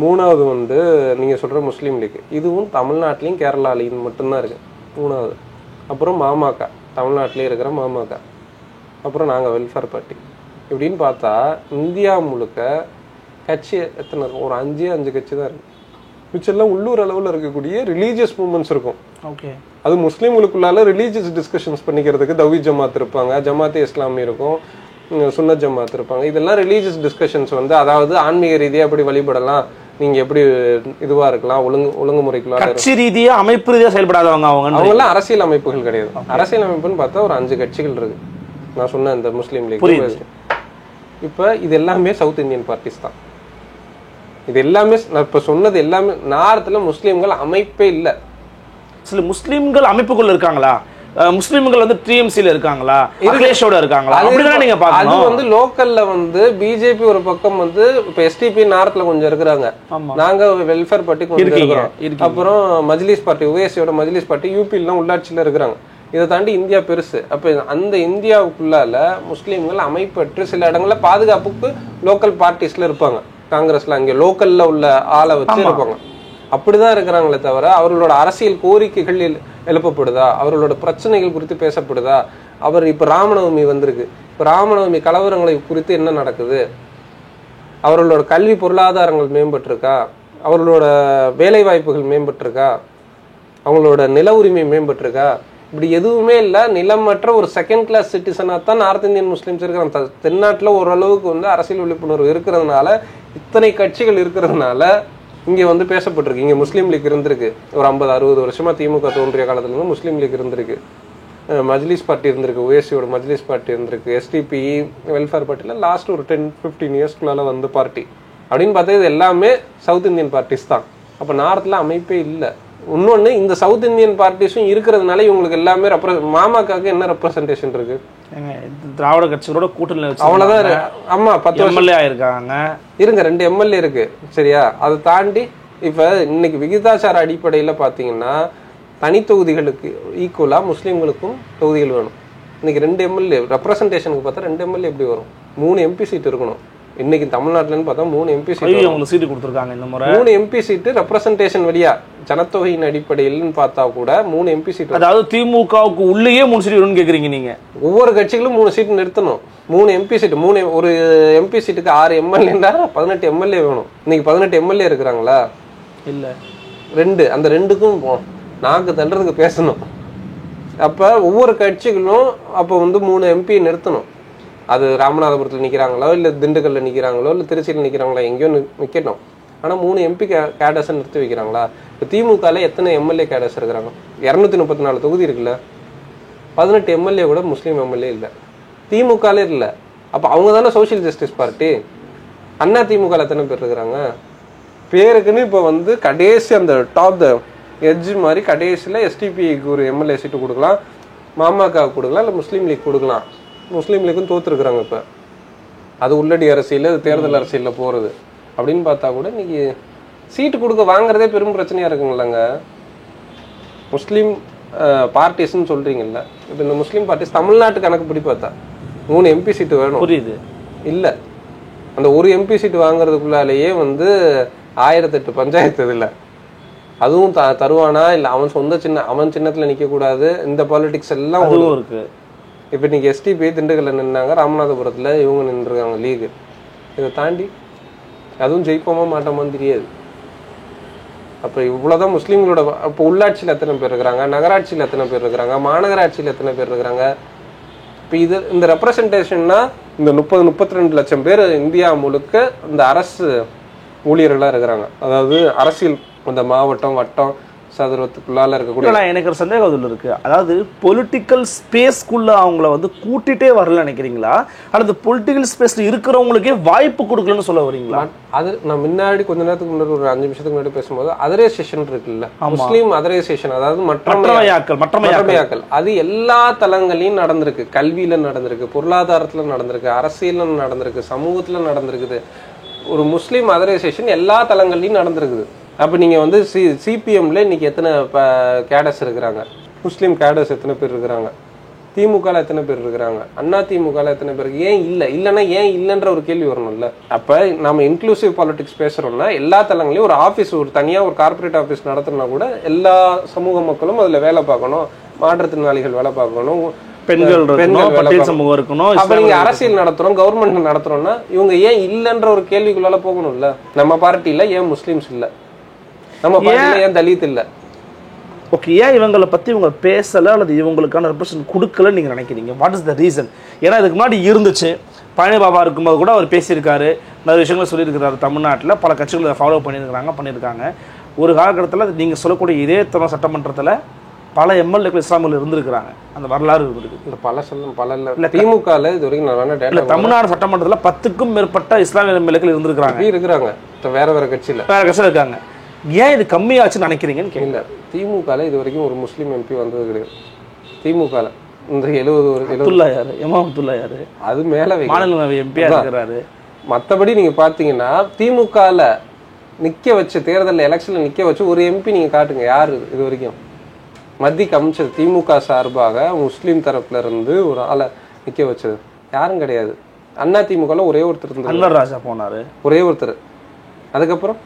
[SPEAKER 2] 3வது வந்து நீங்க சொல்ற முஸ்லீம் லீக். இதுவும் தமிழ்நாட்டிலையும் கேரளாலையும் மட்டும்தான் இருக்கு 3வது. அப்புறம் மாமாக்கா, தமிழ்நாட்டிலே இருக்கிற மாமாக்கா. அப்புறம் நாங்கள் வெல்ஃபேர் பார்ட்டி. இப்படின்னு பார்த்தா இந்தியா முழுக்க கட்சி எத்தனை இருக்கும்? ஒரு 5 கட்சி தான் இருக்கு. மிச்செல்லாம் உள்ளூர் அளவில் இருக்கக்கூடிய ரிலீஜியஸ் மூவ்மெண்ட்ஸ் இருக்கும்.
[SPEAKER 3] ஓகே.
[SPEAKER 2] அது முஸ்லீம்களுக்குள்ளால ரிலீஜியஸ் டிஸ்கஷன்ஸ் பண்ணிக்கிறதுக்கு தௌஹி ஜமாத் இருப்பாங்க, ஜமாத்தே இஸ்லாமி இருக்கும், சுன்னத் ஜமாத் இருப்பாங்க. இதெல்லாம் ரிலீஜியஸ் டிஸ்கஷன்ஸ் வந்து, அதாவது ஆன்மீக ரீதியாக எப்படி வழிபடலாம், நீங்க எப்படி இதுவா இருக்கலாம், ஒழுங்குமுறைக்குள்ள
[SPEAKER 3] கட்சி ரீதியா அமைப்பு ரீதியா செயல்படாதவங்க அவங்க எல்லாம்
[SPEAKER 2] அரசியல் அமைப்புகள் கிடையாது. அரசியல் அமைப்புன்னு பார்த்தா ஒரு 5 கட்சிகள் இருக்கு. நான் சொன்ன இந்த முஸ்லீம் லீக். இப்ப இது எல்லாமே சவுத் இந்தியன் பார்ட்டிஸ் தான். இது எல்லாமே நான் இப்ப சொன்னது எல்லாமே நார்த்ல முஸ்லீம்கள் அமைப்பே இல்ல.
[SPEAKER 3] சில முஸ்லீம்கள் அமைப்புக்குள்ள இருக்காங்களா? முஸ்லீம்கள் வந்து டிஎம்சில இருக்காங்களா, அகிலேஷோட இருக்காங்களா? அப்படிதான் நீங்க பாக்கணும்.
[SPEAKER 2] அது வந்து லோக்கல்ல வந்து பிஜேபி ஒரு பக்கம் வந்து இப்ப எஸ்டிபி நார்த்ல கொஞ்சம் இருக்கிறாங்க, நாங்க வெல்ஃபேர் பார்ட்டி கொஞ்சம் இருக்கிறோம், அப்புறம் மஜ்லிஸ் பார்ட்டி, ஓவைசியோட மஜ்லிஸ் பார்ட்டி யூபிலாம் உள்ளாட்சியில இருக்கிறாங்க. இதை தாண்டி இந்தியா பெருசு. அப்ப அந்த இந்தியாவுக்குள்ளால முஸ்லீம்கள் அமைப்பற்று சில இடங்கள்ல பாதுகாப்புக்கு லோக்கல் பார்ட்டிஸ்ல இருப்பாங்க. காங்கிரஸ்ல அங்கே லோக்கல்ல உள்ள ஆளை வச்சு இருப்பாங்க. அப்படிதான் இருக்கிறாங்களே தவிர அவர்களோட அரசியல் கோரிக்கைகள் எழுப்பப்படுதா, அவர்களோட பிரச்சனைகள் குறித்து பேசப்படுதா? இப்ப ராமநவமி வந்திருக்கு, இப்ப ராமநவமி கலவரங்களை குறித்து என்ன நடக்குது? அவர்களோட கல்வி பொருளாதாரங்கள் மேம்பட்டிருக்கா, அவர்களோட வேலை வாய்ப்புகள் மேம்பட்டிருக்கா, அவங்களோட நில உரிமை மேம்பட்டிருக்கா? இப்படி எதுவுமே இல்லை. நிலமற்ற ஒரு செகண்ட் கிளாஸ் சிட்டிசனாக தான் நார்த் இந்தியன் முஸ்லீம்ஸ் இருக்கிறாங்க. தென்னாட்டில் ஓரளவுக்கு வந்து அரசியல் விழிப்புணர்வு இருக்கிறதுனால, இத்தனை கட்சிகள் இருக்கிறதுனால இங்கே வந்து பேசப்பட்டிருக்கு. இங்கே முஸ்லீம் லீக் இருந்திருக்கு. ஒரு 50-60 வருஷமா திமுக தோன்றிய காலத்துலேருந்து முஸ்லீம் லீக் இருந்திருக்கு, மஜ்லிஸ் பார்ட்டி இருந்திருக்கு, ஓஎஸ்சியோட மஜ்லிஸ் பார்ட்டி இருந்திருக்கு, எஸ்டிபி வெல்ஃபேர் பார்ட்டியில் லாஸ்ட் ஒரு 10-15 இயர்ஸ்க்குள்ளால வந்து பார்ட்டி அப்படின்னு பார்த்தா இது எல்லாமே சவுத் இந்தியன் பார்ட்டிஸ் தான். அப்போ நார்த்தில் அமைப்பே இல்லை. இன்னொன்று, இந்த சவுத் இந்தியன் பார்ட்டிஸும் இருக்கிறதுனால இவங்களுக்கு எல்லாமே மாமாக்காக்கு என்ன ரெப்ரசன்டேஷன் இருக்கு?
[SPEAKER 3] திராவிட கட்சிகளோட கூட்டணி
[SPEAKER 2] அவ்வளவுதான். ஆமா, 10
[SPEAKER 3] எம்எல்ஏ ஆயிருக்காங்க.
[SPEAKER 2] இருங்க, 2 எம்எல்ஏ இருக்கு, சரியா? அதை தாண்டி இப்ப இன்னைக்கு விகிதாச்சார அடிப்படையில பாத்தீங்கன்னா தனி தொகுதிகளுக்கு ஈக்குவலா முஸ்லீம்களுக்கும் தொகுதிகள் வேணும். இன்னைக்கு 2 எம்எல்ஏ ரெப்ரசன்டேஷனுக்கு பார்த்தா 2 எம்எல்ஏ எப்படி வரும்? 3 எம்பி சீட் இருக்கணும். இன்னைக்கு தமிழ்நாட்டிலன்னு பார்த்தா 3 எம்பி சீட்
[SPEAKER 3] சீட்டு கொடுத்துருக்காங்க. இந்த முறை
[SPEAKER 2] 3 எம்பி சீட்டு ரெப்ரசன்டேஷன் வழியா ஜனத்தொகையின் அடிப்படையில் பார்த்தா கூட 3 எம்பி சீட்.
[SPEAKER 3] அதாவது திமுகவுக்கு உள்ளேயே 3 சீட் வரும்னு கேக்குறீங்க நீங்க?
[SPEAKER 2] ஒவ்வொரு கட்சிகளும் 3 சீட் நிறுத்தணும். 3 எம்பி சீட், ஒரு எம்பி சீட்டுக்கு 6 எம்எல்ஏன்னா 18 எம்எல்ஏ வேணும். இன்னைக்கு 18 எம்எல்ஏ இருக்கிறாங்களா? இல்ல, 2. அந்த 2க்கும் நாக்கு தள்ளுறதுக்கு பேசணும். அப்ப ஒவ்வொரு கட்சிகளும் அப்ப வந்து 3 எம்பி நிறுத்தணும். அது ராமநாதபுரத்தில் நிற்கிறாங்களோ, இல்லை திண்டுக்கல்ல நிற்கிறாங்களோ, இல்லை திருச்சியில் நிற்கிறாங்களோ, எங்கேயோ நிற்கணும். ஆனால் 3 எம்பி கேடர்ஸை நிறுத்தி வைக்கிறாங்களா? இப்போ திமுகவில் எத்தனை எம்எல்ஏ கேடர்ஸ் இருக்கிறாங்க? 234 தொகுதி இருக்குல்ல, 18 எம்எல்ஏ கூட முஸ்லீம் எம்எல்ஏ இல்லை, திமுகலே இல்லை. அப்போ அவங்க தானே சோசியல் ஜஸ்டிஸ் பார்ட்டி. அண்ணா திமுகவில் எத்தனை பேர் இருக்கிறாங்க? பேருக்குன்னு இப்போ வந்து கடைசி அந்த டாப் த எட்ஜ் மாதிரி கடைசியில் எஸ்டிபிக்கு ஒரு எம்எல்ஏ சீட்டு கொடுக்கலாம், மாமாக்காவுக்கு கொடுக்கலாம், இல்லை முஸ்லீம் லீக் கொடுக்கலாம். முஸ்லீம் லீக்கும் தோத்துருக்குறாங்க. இப்போ அது உள்ளடி அரசியல், அது தேர்தல் அரசியலில் போகிறது அப்படின்னு பார்த்தா கூட இன்னைக்கு சீட்டு கொடுக்க வாங்குறதே பெரும் பிரச்சனையாக இருக்குங்களாங்க. முஸ்லீம் பார்ட்டிஸ்ன்னு சொல்கிறீங்கல்ல, இப்போ இந்த முஸ்லீம் பார்ட்டிஸ் தமிழ்நாட்டு கணக்குப்படி பார்த்தா 3 எம்பி சீட்டு வேணும். புரியுது இல்லை? அந்த ஒரு எம்பி சீட்டு வாங்குறதுக்குள்ளாலேயே வந்து 1008 பஞ்சாயத்து இல்லை. அதுவும் தருவானா இல்லை அவன் சின்னத்தில் நிற்கக்கூடாது. இந்த பாலிடிக்ஸ் எல்லாம் இருக்கு. இப்போ இன்னைக்கு எஸ்டிபி திண்டுக்கல்ல நின்னாங்க, ராமநாதபுரத்தில் இவங்க நின்றுருக்காங்க லீகு. இதை தாண்டி அதுவும் ஜெயிப்போமா மாட்டோமான்னு தெரியாது. அப்போ இவ்வளோதான் முஸ்லீம்களோட. இப்போ உள்ளாட்சியில் எத்தனை பேர் இருக்கிறாங்க, நகராட்சியில் எத்தனை பேர் இருக்கிறாங்க, மாநகராட்சியில் எத்தனை பேர் இருக்கிறாங்க? இப்போ இந்த ரெப்ரசன்டேஷன்னா இந்த 30-32 லட்சம் பேர் இந்தியா முழுக்க இந்த அரசு ஊழியர்களாக இருக்கிறாங்க. அதாவது அரசியல் அந்த மாவட்டம் வட்டம் சதுரத்துக்குள்ளால இருக்கக்கூடிய.
[SPEAKER 3] எனக்கு ஒரு சந்தேகம் அதில் இருக்கு. அதாவது பொலிட்டிக்கல் ஸ்பேஸ்க்குள்ள அவங்கள வந்து கூட்டிட்டே வரல நினைக்கிறீங்களா, அல்லது பொலிட்டிக்கல் ஸ்பேஸ்ல இருக்கிறவங்களுக்கே வாய்ப்பு கொடுக்கலன்னு சொல்ல வரீங்களா?
[SPEAKER 2] அது நான் முன்னாடி கொஞ்ச நேரத்துக்கு முன்னாடி ஒரு 5 நிமிஷத்துக்கு முன்னாடி பேசும்போது அதரைசேஷன் இருக்குல்ல, முஸ்லீம் அதரைசேஷன், அதாவது மற்றமையாக்கல், அது எல்லா தளங்களையும் நடந்திருக்கு. கல்வியில நடந்திருக்கு, பொருளாதாரத்துல நடந்திருக்கு, அரசியல்ல நடந்திருக்கு, சமூகத்துல நடந்திருக்குது. ஒரு முஸ்லீம் அதரைசேஷன் எல்லா தளங்கள்லையும் நடந்திருக்குது. அப்போ நீங்கள் வந்து சிபிஎம்ல இன்னைக்கு எத்தனை கேடர்ஸ் இருக்கிறாங்க? முஸ்லீம் கேடர்ஸ் எத்தனை பேர் இருக்கிறாங்க? திமுகவில் எத்தனை பேர் இருக்கிறாங்க? அண்ணா திமுகவில் எத்தனை பேருக்கு? ஏன் இல்லை? இல்லைன்னா ஏன் இல்லைன்ற ஒரு கேள்வி வரணும்ல. அப்போ நம்ம இன்க்ளூசிவ் பாலிடிக்ஸ் பேசுகிறோம்னா எல்லா தளங்களையும் ஒரு ஆஃபீஸ், ஒரு தனியாக ஒரு கார்பரேட் ஆஃபீஸ் நடத்தினா கூட எல்லா சமூக மக்களும் அதில் வேலை பார்க்கணும், மாற்றுத்திறனாளிகள் வேலை பார்க்கணும், பெண்கள் சமூகம் இருக்கணும். அப்ப நீங்க அரசியல் நடத்துறோம், கவர்மெண்ட் நடத்துறோம்னா இவங்க ஏன் இல்லைன்ற ஒரு கேள்விக்குள்ளால போகணும்ல. நம்ம பார்ட்டியில ஏன் முஸ்லீம்ஸ் இல்லை, நம்ம பார்ட்டியில ஏன் தலித் இல்லை?
[SPEAKER 3] ஓகே, ஏன் இவங்களை பத்தி இவங்க பேசல அல்லது இவங்களுக்கான ரெப்ரசன்ட் கொடுக்கலன்னு நீங்க நினைக்கிறீங்க? What is the reason? ஏன்னா இதுக்கு முன்னாடி இருந்துச்சு, பழனி பாபா இருக்கும்போது கூட அவர் பேசியிருக்காரு, நிறைய விஷயங்கள் சொல்லியிருக்கிறாரு. தமிழ்நாட்டில் பல கட்சிகளை ஃபாலோ பண்ணியிருக்காங்க. ஒரு காலகட்டத்தில் நீங்கள் சொல்லக்கூடிய இதே சட்டமன்றத்தில் பல எம்எல்ஏக்கள் இஸ்லாமியில் இருந்திருக்கிறாங்க. அந்த வரலாறு இருக்கு.
[SPEAKER 2] பல திமுகவில் இது வரைக்கும்
[SPEAKER 3] தமிழ்நாடு சட்டமன்றத்தில் 10க்கும் மேற்பட்ட இஸ்லாமிய எம்எல்ஏக்கள் இருந்திருக்கிறாங்க.
[SPEAKER 2] வேற கட்சியில்
[SPEAKER 3] இருக்காங்க. ஏன் இது கம்மியாச்சுன்னு நினைக்கிறீங்கன்னு கேட்கல.
[SPEAKER 2] திமுகவில் இது வரைக்கும் ஒரு முஸ்லீம் எம்பி வந்தது கிடையாது. திமுகவில் இந்த 70
[SPEAKER 3] யாரு
[SPEAKER 2] அது மேல
[SPEAKER 3] மாநிலங்களவை எம்பியா இருக்கிறாரு.
[SPEAKER 2] மற்றபடி நீங்க பாத்தீங்கன்னா திமுகவில் நிக்க வச்சு தேர்தலில் எலெக்ஷன்ல நிக்க வச்சு ஒரு எம்பி நீங்க காட்டுங்க, யாரு இது வரைக்கும் மத்திக்கு அமைச்சது திமுக சார்பாக முஸ்லீம் தரப்புல இருந்து ஒரு ஆளை நிக்க வச்சது யாரும் கிடையாது. அண்ணா திமுகவில் ஒரே ஒருத்தர் இருந்தார்,
[SPEAKER 3] ராஜா போனாரு,
[SPEAKER 2] ஒரே ஒருத்தர். அதுக்கப்புறம்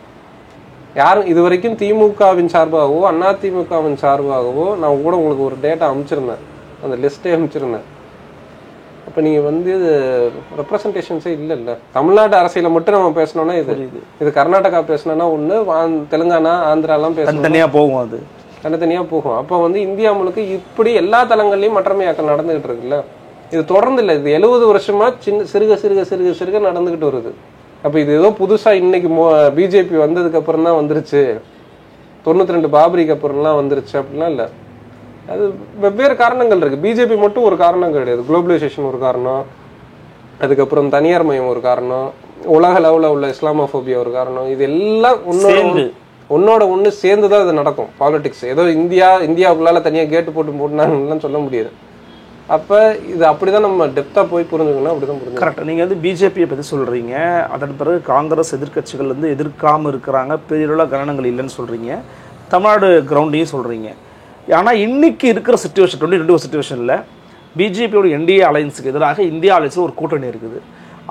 [SPEAKER 2] யாரும் இது வரைக்கும் திமுகவின் சார்பாகவோ அண்ணா திமுகவின் சார்பாகவோ நான் கூட உங்களுக்கு ஒரு டேட்டா அமைச்சிருந்தேன், அந்த லிஸ்டே அமைச்சிருந்தேன். அப்போ நீங்கள் வந்து ரெப்ரசன்டேஷன்ஸே இல்லைல்ல. தமிழ்நாட்டு அரசியலை மட்டும் நம்ம பேசணும்னா இது கர்நாடகா பேசணும்னா ஒன்று, தெலுங்கானா ஆந்திராலாம் பேசணும்
[SPEAKER 3] தனியாக போகும், அது
[SPEAKER 2] தனித்தனியாக போகும். அப்போ வந்து இந்தியா முழுக்க இப்படி எல்லா தளங்கள்லையும் மற்றமையாக்கல் நடந்துகிட்டு இருக்குல்ல. இது தொடர்ந்து இல்லை, இது 70 வருஷமா சிறுக சிறுக சிறுக சிறுக நடந்துகிட்டு வருது. அப்போ இது ஏதோ புதுசாக இன்னைக்கு பிஜேபி வந்ததுக்கு அப்புறம் தான் வந்துருச்சு, 92 பாபரிக்கு அப்புறம்லாம் வந்துருச்சு அப்படிலாம் இல்லை. அது வெவ்வேறு காரணங்கள் இருக்கு. பிஜேபி மட்டும் ஒரு காரணம் கிடையாது. குளோபலைசேஷன் ஒரு காரணம், அதுக்கப்புறம் தனியார் மயம் ஒரு காரணம், உலக லெவலில் உள்ள இஸ்லாமோபோபியா ஒரு காரணம். இது எல்லாம் ஒன்னோட ஒன்று சேர்ந்து தான் இது நடக்கும். பாலிடிக்ஸ் ஏதோ இந்தியாவுக்குள்ளால தனியாக கேட்டு போட்டுனாங்கலாம் சொல்ல முடியாது. அப்போ இது அப்படிதான் நம்ம டெப்த்தாக போய் புரிஞ்சுக்கணும். அப்படிதான் புரிஞ்சு
[SPEAKER 3] கரெக்டாக. நீங்கள் வந்து பிஜேபியை பற்றி சொல்கிறீங்க, அதன் பிறகு காங்கிரஸ் எதிர்கட்சிகள் வந்து எதிர்க்காமல் இருக்கிறாங்க, பெரிய கவனங்கள் இல்லைன்னு சொல்கிறீங்க, தமிழ்நாடு கிரவுண்டையும் சொல்கிறீங்க. ஆனால் இன்னைக்கு இருக்கிற சிச்சுவேஷன் 2022 சிச்சுவேஷனில் பிஜேபியோட என்டிஏ அலையன்ஸுக்கு எதிராக இந்தியா அலையன்ஸில் ஒரு கூட்டணி இருக்குது.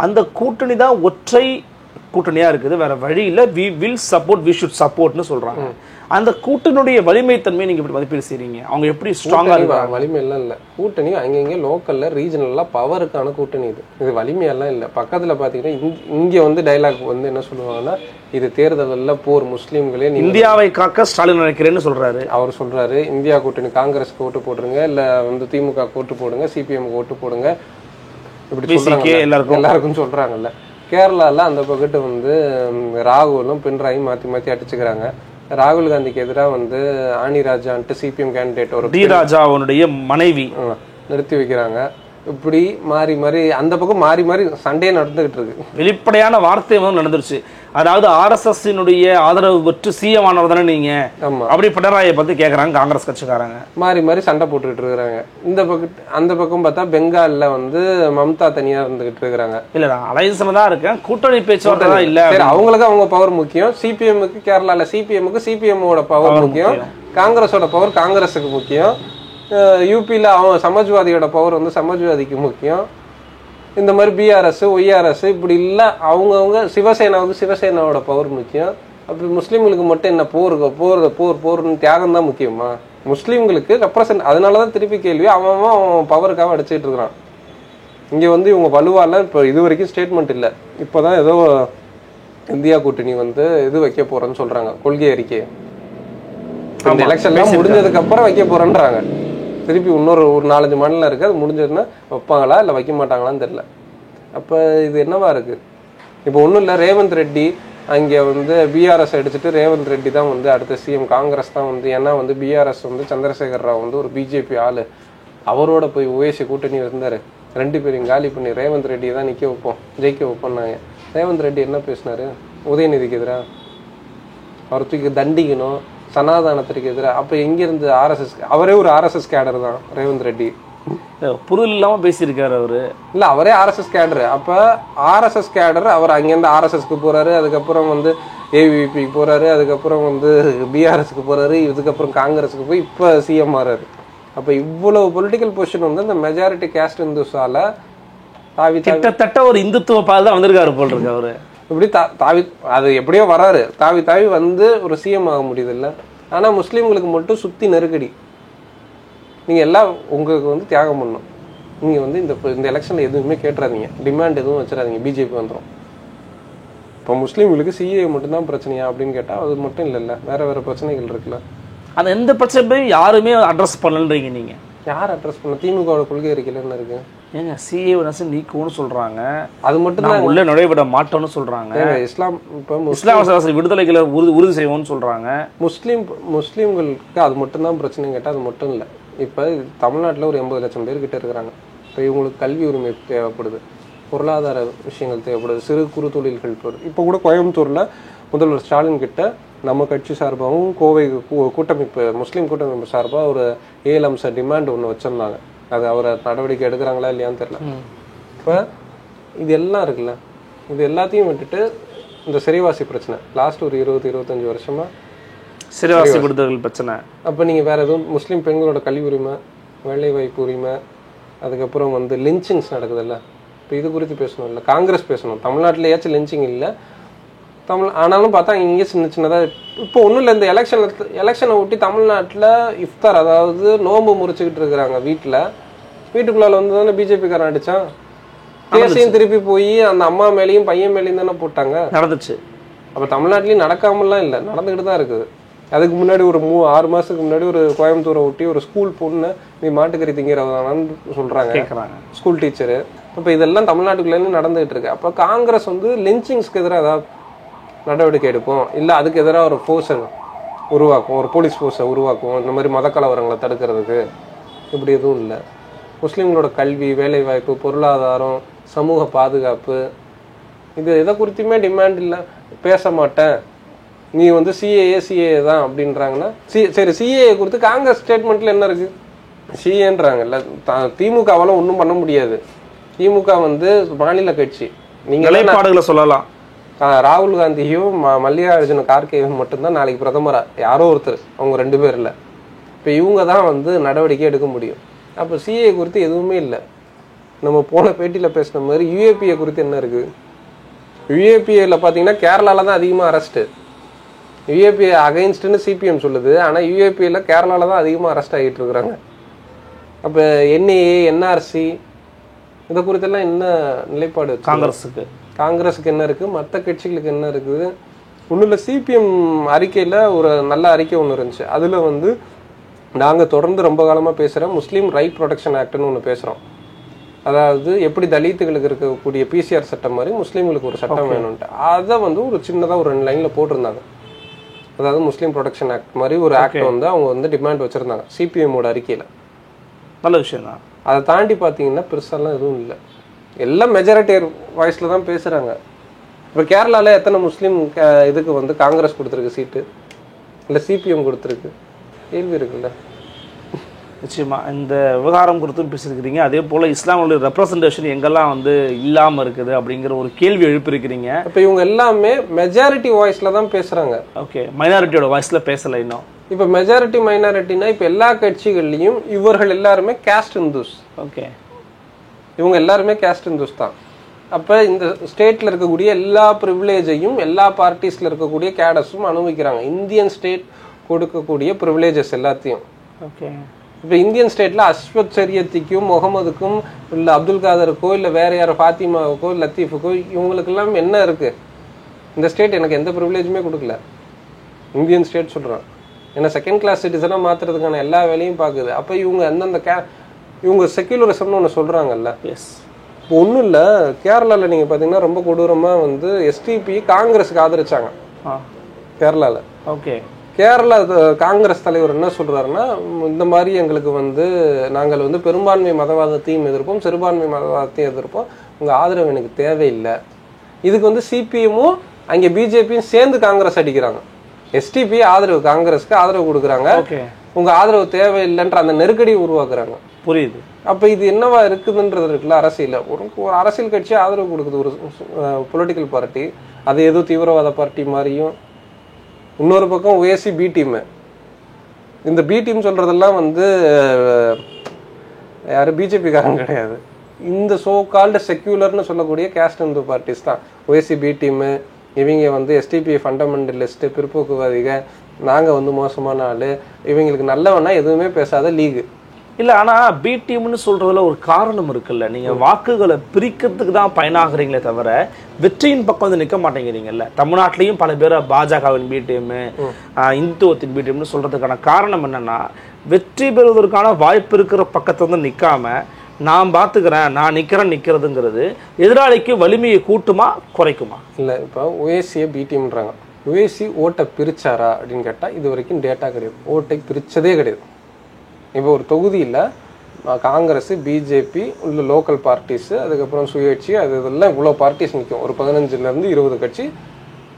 [SPEAKER 3] அந்த கூட்டணி தான் ஒற்றை கூட்டணியாக இருக்குது, வேற வழியில் we will support, we should சப்போர்ட்னு சொல்கிறாங்க. அந்த கூட்டணியுடைய வலிமைத்தன்மையை நீங்கள் எப்படி மதிப்பீடு செய்றீங்க? அவங்க எப்படி ஸ்ட்ராங்காக இருக்காங்க?
[SPEAKER 2] வலிமையெல்லாம் இல்லை, கூட்டணி அங்கங்கே லோக்கலில் ரீஜனல்லாம் பவருக்கான கூட்டணி. இது வலிமையெல்லாம் இல்லை. பக்கத்தில் பார்த்தீங்கன்னா இங்கே வந்து டைலாக் வந்து என்ன சொல்லுவாங்கன்னா, இது தேர்தலில் போர், முஸ்லீம்களே
[SPEAKER 3] இந்தியாவை காக்க ஸ்டாலின் நினைக்கிறேன்னு சொல்றாரு.
[SPEAKER 2] அவர் சொல்றாரு, இந்தியா கூட்டணி காங்கிரஸ்க்கு ஓட்டு போடுங்க, இல்லை வந்து திமுக ஓட்டு போடுங்க, சிபிஎம்க்கு ஓட்டு போடுங்க, இப்படி சொல்றாங்க, எல்லாருக்கும் சொல்றாங்கல்ல. கேரளாவில் அந்த பக்கத்து வந்து ராகுலும் பினராயும் மாற்றி மாற்றி அடிச்சுக்கிறாங்க. ராகுல் காந்திக்கு எதிராக வந்து ஆனி ராஜான்ட்டு சிபிஎம் கேண்டிடேட் ஒரு
[SPEAKER 3] டி ராஜாவுடைய மனைவி
[SPEAKER 2] நிறுத்தி வைக்கிறாங்க. இப்படி மாறி மாறி அந்த பக்கம் மாறி மாறி சண்டையே நடந்துகிட்டு இருக்கு.
[SPEAKER 3] வெளிப்படையான வார்த்தை வந்து நடந்துருச்சு. அதாவது ஆர்எஸ்எஸ்னுடைய ஆதரவு பெற்று சிஎம் ஆனவர் தானே நீங்க, அப்படி பினராயை பத்தி கேட்கறாங்க காங்கிரஸ் கட்சிக்காரங்க.
[SPEAKER 2] மாறி மாறி சண்டை போட்டுக்கிட்டு இருக்கிறாங்க. இந்த பக்கம் அந்த பக்கம் பார்த்தா பெங்கால்ல வந்து மம்தா தனியா இருந்துகிட்டு இருக்கிறாங்க.
[SPEAKER 3] இல்ல நான் அலையன்ஸ்ல தான் இருக்கேன், கூட்டணி பேச்சுவார்த்தை தான் இல்ல.
[SPEAKER 2] அவங்களுக்கு அவங்க பவர் முக்கியம். சிபிஎம்முக்கு கேரளால சிபிஎம்மோட பவர் முக்கியம், காங்கிரஸோட பவர் காங்கிரஸுக்கு முக்கியம், யூபியில் அவன் சமாஜ்வாதியோட பவர் வந்து சமாஜ்வாதிக்கு முக்கியம். இந்த மாதிரி பிஆர்எஸ் ஒய்ஆர்எஸ் இப்படி இல்லை, அவங்கவுங்க சிவசேனாவுக்கு சிவசேனாவோட பவர் முக்கியம். அப்படி முஸ்லீம்களுக்கு மட்டும் என்ன போர்னு தியாகம் தான் முக்கியமா? முஸ்லீம்களுக்கு ரெப்ரசன்ட். அதனால தான் திருப்பி கேள்வி, அவன் பவருக்காக அடிச்சுட்டு இருக்கிறான். இங்கே வந்து இவங்க வலுவால இப்போ இது வரைக்கும் ஸ்டேட்மெண்ட் இல்லை. இப்போ தான் ஏதோ இந்தியா கூட்டணி வந்து இது வைக்க போறேன்னு சொல்றாங்க, கொள்கை அறிக்கை. இந்த எலெக்ஷன்லாம் முடிஞ்சதுக்கு அப்புறம் வைக்க போறேன்றாங்க. திருப்பி இன்னொரு 4-5 மாநிலம் இருக்கு, அது முடிஞ்சதுன்னா வைப்பாங்களா இல்லை வைக்க மாட்டாங்களான்னு தெரியல. அப்போ இது என்னவா இருக்கு? இப்போ ஒன்றும் இல்லை, ரேவந்த் ரெட்டி அங்கே வந்து பிஆர்எஸ் அடிச்சுட்டு ரேவந்த் ரெட்டி தான் வந்து அடுத்த சிஎம், காங்கிரஸ் தான் வந்து. ஏன்னா வந்து பிஆர்எஸ் வந்து சந்திரசேகர் ராவ் வந்து ஒரு பிஜேபி ஆளு, அவரோட போய் ஓஎஸ்சி கூட்டணி இருந்தாரு. 2 பேரையும் காலி பண்ணி ரேவந்த் ரெட்டி தான் நிற்க வைப்போம், ஜெயிக்க வைப்போம்னாங்க. ரேவந்த் ரெட்டி என்ன பேசினாரு? உதயநிதிக்கு எதிராக அவர் தூக்கி தண்டிக்கணும், சனாதானத்திற்கு எதிராக. அப்போ எங்கிருந்து ஆர்எஸ்எஸ்? அவரே ஒரு ஆர்எஸ்எஸ் கேடர் தான் ரேவந்த் ரெட்டி.
[SPEAKER 3] புரிதல் இல்லாமல் பேசியிருக்காரு அவரு.
[SPEAKER 2] இல்லை, அவரே ஆர்எஸ்எஸ் கேடரு. அப்போ ஆர்எஸ்எஸ் கேடர் அவர் அங்கேருந்து ஆர்எஸ்எஸ்க்கு போறாரு, அதுக்கப்புறம் வந்து ஏவிபிக்கு போறாரு, அதுக்கப்புறம் வந்து பிஆர்எஸ்க்கு போறாரு, இதுக்கப்புறம் காங்கிரஸுக்கு போய் இப்போ சிஎம் ஆறாரு. அப்போ இவ்வளவு பொலிட்டிக்கல் பொசிஷன் வந்து இந்த மெஜாரிட்டி கேஸ்ட் இந்துஸால தாவி
[SPEAKER 3] கிட்டத்தட்ட ஒரு இந்துத்துவ பால் தான் வந்திருக்காரு போல் இருக்கு அவரு.
[SPEAKER 2] இப்படி தாவி அது எப்படியோ வராரு, தாவி வந்து ஒரு சிஎம் ஆக முடியுது இல்லை. ஆனால் முஸ்லீம்களுக்கு மட்டும் சுற்றி நெருக்கடி. நீங்கள் எல்லாம் உங்களுக்கு வந்து தியாகம் பண்ணணும், நீங்கள் வந்து இந்த எலெக்ஷனில் எதுவுமே கேட்டுறாதீங்க, டிமாண்ட் எதுவும் வச்சிடாதீங்க, பிஜேபி வந்துடும். இப்போ முஸ்லீம்களுக்கு சிஏ மட்டும்தான் பிரச்சனையா அப்படின்னு கேட்டால் அது மட்டும் இல்லைல்ல, வேறு பிரச்சனைகள் இருக்குல்ல.
[SPEAKER 3] அந்த எந்த பிரச்சனையும் யாருமே அட்ரஸ் பண்ணலன்றீங்க நீங்கள்.
[SPEAKER 2] யார் அட்ரஸ் பண்ண? திமுகவோட கொள்கை அறிக்கையில் என்ன இருக்கு?
[SPEAKER 3] ஏங்க சிஏ நீக்கும்னு சொல்றாங்க,
[SPEAKER 2] அது மட்டும் தான்
[SPEAKER 3] உள்ள நுழைவிட மாட்டோம்னு சொல்றாங்க.
[SPEAKER 2] இஸ்லாம் இப்போ
[SPEAKER 3] இஸ்லாம் விடுதலைகளை உறுதி செய்வோம்னு சொல்றாங்க.
[SPEAKER 2] முஸ்லீம்களுக்கு அது மட்டும்தான் பிரச்சனை கேட்டால் அது மட்டும் இல்லை. இப்போ தமிழ்நாட்டில் ஒரு 80 லட்சம் பேர் கிட்ட இருக்கிறாங்க. இப்போ இவங்களுக்கு கல்வி உரிமை தேவைப்படுது, பொருளாதார விஷயங்கள் தேவைப்படுது, சிறு குறு தொழில்கள் தேவைப்படுது. இப்போ கூட கோயம்புத்தூரில் முதல்வர் ஸ்டாலின் கிட்ட நம்ம கட்சி சார்பாகவும் கோவை கூட்டமைப்பு முஸ்லீம் கூட்டமைப்பு சார்பாக ஒரு 7 அம்ச டிமாண்ட் ஒன்று வச்சுருந்தாங்க. அது அவரை நடவடிக்கை எடுக்கிறாங்களா இல்லையான்னு தெரியல. இப்போ இது எல்லாம் இருக்குல்ல, இது எல்லாத்தையும் விட்டுட்டு இந்த சிறைவாசி பிரச்சனை லாஸ்ட் ஒரு 20-25 வருஷமா
[SPEAKER 3] சிறைவாசி விடுதல் பிரச்சனை.
[SPEAKER 2] அப்போ நீங்கள் வேறு எதுவும் முஸ்லீம் பெண்களோட கல்வி உரிமை, வேலைவாய்ப்பு உரிமை, அதுக்கப்புறம் வந்து லிஞ்சிங்ஸ் நடக்குதுல்ல, இப்போ இது குறித்து பேசணும் இல்லை, காங்கிரஸ் பேசணும். தமிழ்நாட்டிலேயாச்சும் லிஞ்சிங் இல்லை, ஆனாலும் பார்த்தா இங்கே சின்னதாக இப்போ ஒன்றும் இல்லை. இந்த எலெக்ஷனை ஒட்டி தமிழ்நாட்டில் இஃப்தார், அதாவது நோம்பு முறிச்சுக்கிட்டு இருக்கிறாங்க வீட்டில், வீட்டுக்குள்ளால வந்து தானே பிஜேபிக்காரன் அடிச்சான். கேஸையும் திருப்பி போய் அந்த அம்மா மேலேயும் பையன் மேலேயும் தானே போட்டாங்க.
[SPEAKER 3] நடந்துச்சு.
[SPEAKER 2] அப்போ தமிழ்நாட்டிலையும் நடக்காமலாம் இல்லை, நடந்துக்கிட்டு தான் இருக்குது. அதுக்கு முன்னாடி ஒரு 6 மாதத்துக்கு முன்னாடி ஒரு கோயம்புத்தூரை ஒட்டி ஒரு ஸ்கூல் பொண்ணு நீ மாட்டுக்கறி திங்கிறதானு சொல்கிறாங்க ஸ்கூல் டீச்சரு. இப்போ இதெல்லாம் தமிழ்நாட்டுக்குள்ளேருந்து நடந்துகிட்டு இருக்கு. அப்போ காங்கிரஸ் வந்து லிஞ்சிங்ஸ்க்கு எதிராக ஏதாவது நடவடிக்கை எடுப்போம், இல்லை அதுக்கு எதிராக ஒரு ஃபோர்ஸை உருவாக்கும், ஒரு போலீஸ் ஃபோர்ஸை உருவாக்கும், இந்த மாதிரி மத கலவரங்களை தடுக்கிறதுக்கு. இப்படி எதுவும் இல்லை. முஸ்லீம்களோட கல்வி, வேலைவாய்ப்பு, பொருளாதாரம், சமூக பாதுகாப்பு, இது எதை குறித்துமே டிமாண்ட் இல்லை. பேச மாட்டேன், நீ வந்து சிஏஏ தான் அப்படின்றாங்கன்னா சரி, சிஏஏ குறித்து காங்கிரஸ் ஸ்டேட்மெண்ட்டில் என்ன இருக்குது? சிஏன்றாங்கல்ல, திமுகவால் ஒன்றும் பண்ண முடியாது. திமுக வந்து மாநில கட்சி. நீங்கள்
[SPEAKER 3] நிலைப்பாடுகளை சொல்லலாம்.
[SPEAKER 2] ராகுல் காந்தியும் மல்லிகார்ஜுன கார்கேயும் மட்டும்தான் நாளைக்கு பிரதமரா, யாரோ ஒருத்தர், அவங்க 2 பேர் இல்லை. இப்போ இவங்க தான் வந்து நடவடிக்கை எடுக்க முடியும். அப்போ சிஏ குறித்து எதுவுமே இல்லை. நம்ம போன பேட்டியில் பேசின மாதிரி யூஏபிஏ குறித்து என்ன இருக்குது? யூஏபிஏல பார்த்தீங்கன்னா கேரளாவில் தான் அதிகமாக அரெஸ்ட்டு. யூஏபிஏ அகைன்ஸ்ட்னு சிபிஎம் சொல்லுது, ஆனால் யூஏபிஏல கேரளாவில் தான் அதிகமாக அரெஸ்ட் ஆகிட்டு இருக்கிறாங்க. அப்போ என்ஐஏ, என்ஆர்சி இதை குறித்தெல்லாம் என்ன நிலைப்பாடு காங்கிரஸுக்கு என்ன இருக்குது, மற்ற கட்சிகளுக்கு என்ன இருக்குது? ஒன்றும் இல்லை, சிபிஎம் அறிக்கையில் ஒரு நல்ல அறிக்கை ஒன்று இருந்துச்சு. அதில் வந்து நாங்கள் தொடர்ந்து ரொம்ப காலமாக பேசுகிற முஸ்லீம் ரைட் ப்ரொடெக்ஷன் ஆக்ட்னு ஒன்று பேசுகிறோம். அதாவது எப்படி தலித்துகளுக்கு இருக்கக்கூடிய பிசிஆர் சட்டம் மாதிரி முஸ்லீம்களுக்கு ஒரு சட்டம் வேணும்ன்ட்டு அதை வந்து ஒரு சின்னதாக ஒரு 2 லைனில் போட்டிருந்தாங்க. அதாவது முஸ்லீம் ப்ரொடெக்ஷன் ஆக்ட் மாதிரி ஒரு ஆக்ட் வந்து அவங்க வந்து டிமாண்ட் வச்சுருந்தாங்க சிபிஎம்மோட அறிக்கையில்.
[SPEAKER 3] நல்ல விஷயம் தான்.
[SPEAKER 2] அதை தாண்டி பார்த்தீங்கன்னா பெருசாலாம் எதுவும் இல்லை, எல்லாம் மெஜாரிட்டி வாய்ஸில் தான் பேசுகிறாங்க. இப்போ கேரளாவில் எத்தனை முஸ்லீம் இதுக்கு வந்து காங்கிரஸ் கொடுத்துருக்கு சீட்டு, இல்லை சிபிஎம் கொடுத்துருக்கு? கேள்வி இருக்குல்ல.
[SPEAKER 3] நிச்சயமா இந்த விவகாரம் குறித்தும் பேசியிருக்கிறீங்க. அதே போல் இஸ்லாமுடைய ரெப்ரசன்டேஷன் எங்கெல்லாம் வந்து இல்லாமல் இருக்குது அப்படிங்கிற ஒரு கேள்வி எழுப்பியிருக்கிறீங்க.
[SPEAKER 2] இப்போ இவங்க எல்லாமே மெஜாரிட்டி வாய்ஸில் தான் பேசுகிறாங்க.
[SPEAKER 3] ஓகே, மைனாரிட்டியோட வாய்ஸில் பேசலை இன்னும்.
[SPEAKER 2] இப்போ மெஜாரிட்டி மைனாரிட்டினா இப்போ எல்லா கட்சிகள்லையும் இவர்கள் எல்லாருமே கேஸ்ட் இந்துஸ்.
[SPEAKER 3] ஓகே,
[SPEAKER 2] இவங்க எல்லாருமே கேஸ்ட் இந்துஸ் தான். அப்போ இந்த ஸ்டேட்டில் இருக்கக்கூடிய எல்லா ப்ரிவிலேஜையும் எல்லா பார்ட்டிஸில் இருக்கக்கூடிய கேடர்ஸும் அனுபவிக்கிறாங்க. இந்தியன் ஸ்டேட் கொடுக்கக்கூடிய ப்ரிவிலேஜஸ் எல்லாத்தையும்.
[SPEAKER 3] ஓகே,
[SPEAKER 2] இப்போ இந்தியன் ஸ்டேட்டில் அஸ்வத் சரியத்திக்கும் முகமதுக்கும் இல்லை அப்துல் காதருக்கோ இல்லை வேற யாரோ ஃபாத்திமாவுக்கோ லத்தீஃபுக்கோ இவங்களுக்கெல்லாம் என்ன இருக்குது? இந்த ஸ்டேட் எனக்கு எந்த ப்ரிவிலேஜுமே கொடுக்கல. இந்தியன் ஸ்டேட் சொல்கிறான், ஏன்னா செகண்ட் கிளாஸ் சிட்டிசனாக மாற்றுறதுக்கான எல்லா வேலையும் பார்க்குது. அப்போ இவங்க அந்தந்த இவங்க செக்யூலரிசம்னு ஒன்று சொல்கிறாங்கல்ல.
[SPEAKER 3] எஸ்,
[SPEAKER 2] இப்போ ஒன்றும் இல்லை, கேரளாவில் நீங்கள் பார்த்தீங்கன்னா ரொம்ப கொடூரமாக வந்து எஸ்டிபி காங்கிரஸுக்கு ஆதரிச்சாங்க கேரளாவில்.
[SPEAKER 3] ஓகே,
[SPEAKER 2] கேரளா காங்கிரஸ் தலைவர் என்ன சொல்கிறாருன்னா, இந்த மாதிரி எங்களுக்கு வந்து நாங்கள் வந்து பெரும்பான்மை மதவாதத்தையும் எதிர்ப்போம், சிறுபான்மை மதவாதத்தையும் எதிர்ப்போம், உங்கள் ஆதரவு எனக்கு தேவையில்லை. இதுக்கு வந்து சிபிஎம்மும் அங்கே பிஜேபியும் சேர்ந்து காங்கிரஸ் அடிக்கிறாங்க. எஸ்டிபி ஆதரவு, காங்கிரஸுக்கு ஆதரவு கொடுக்குறாங்க. உங்கள் ஆதரவு தேவையில்லைன்ற அந்த நெருக்கடியை உருவாக்குறாங்க.
[SPEAKER 3] புரியுது.
[SPEAKER 2] அப்போ இது என்னவா இருக்குதுன்றது இருக்குல்ல. அரசியல் ஒரு அரசியல் கட்சி ஆதரவு கொடுக்குது, ஒரு பொலிட்டிக்கல் பார்ட்டி, அது ஏதோ தீவிரவாத பார்ட்டி மாதிரியும். இன்னொரு பக்கம் ஓஏசி பி டீமு. இந்த பி டீம் சொல்கிறதெல்லாம் வந்து யாரும் பிஜேபிக்காரங்க கிடையாது, இந்த சோ கால்டு செக்யூலர்னு சொல்லக்கூடிய கேஸ்ட் இந்து பார்ட்டிஸ் தான். ஓஏசி பி டீமு இவங்க வந்து எஸ்டிபி ஃபண்டமெண்டலிஸ்ட்டு, பிற்போக்குவாதிக, நாங்கள் வந்து மோசமான ஆள், இவங்களுக்கு நல்லவனா எதுவுமே பேசாத லீகு.
[SPEAKER 3] இல்லை, ஆனால் பி டீம்னு சொல்கிறதுல ஒரு காரணம் இருக்குல்ல. நீங்கள் வாக்குகளை பிரிக்கிறதுக்கு தான் பயனாகிறீங்களே தவிர வெற்றியின் பக்கம் வந்து நிற்க மாட்டேங்கிறீங்கல்ல. தமிழ்நாட்டிலையும் பல பேர் பாஜகவின் பி டீமு, இந்துத்துவத்தின் பி டீம்னு சொல்கிறதுக்கான காரணம் என்னென்னா, வெற்றி பெறுவதற்கான வாய்ப்பு இருக்கிற பக்கத்தை வந்து நிற்காம நான் பார்த்துக்கிறேன், நான் நிற்கிறதுங்கிறது எதிராளிக்கு வலிமையை கூட்டுமா குறைக்குமா?
[SPEAKER 2] இல்லை, இப்போ ஓஏசியை பி டீம்ன்றாங்க. ஓஏசி ஓட்டை பிரிச்சாரா அப்படின்னு கேட்டால் இது வரைக்கும் டேட்டா கிடையாது. ஓட்டை பிரித்ததே கிடையாது. இப்போ ஒரு தொகுதியில் காங்கிரஸ், பிஜேபி உள்ள லோக்கல் பார்ட்டிஸு, அதுக்கப்புறம் சுயேட்சி, அது இதெல்லாம் இவ்வளோ பார்ட்டிஸ் நிற்கும். ஒரு 15லேருந்து 20 கட்சி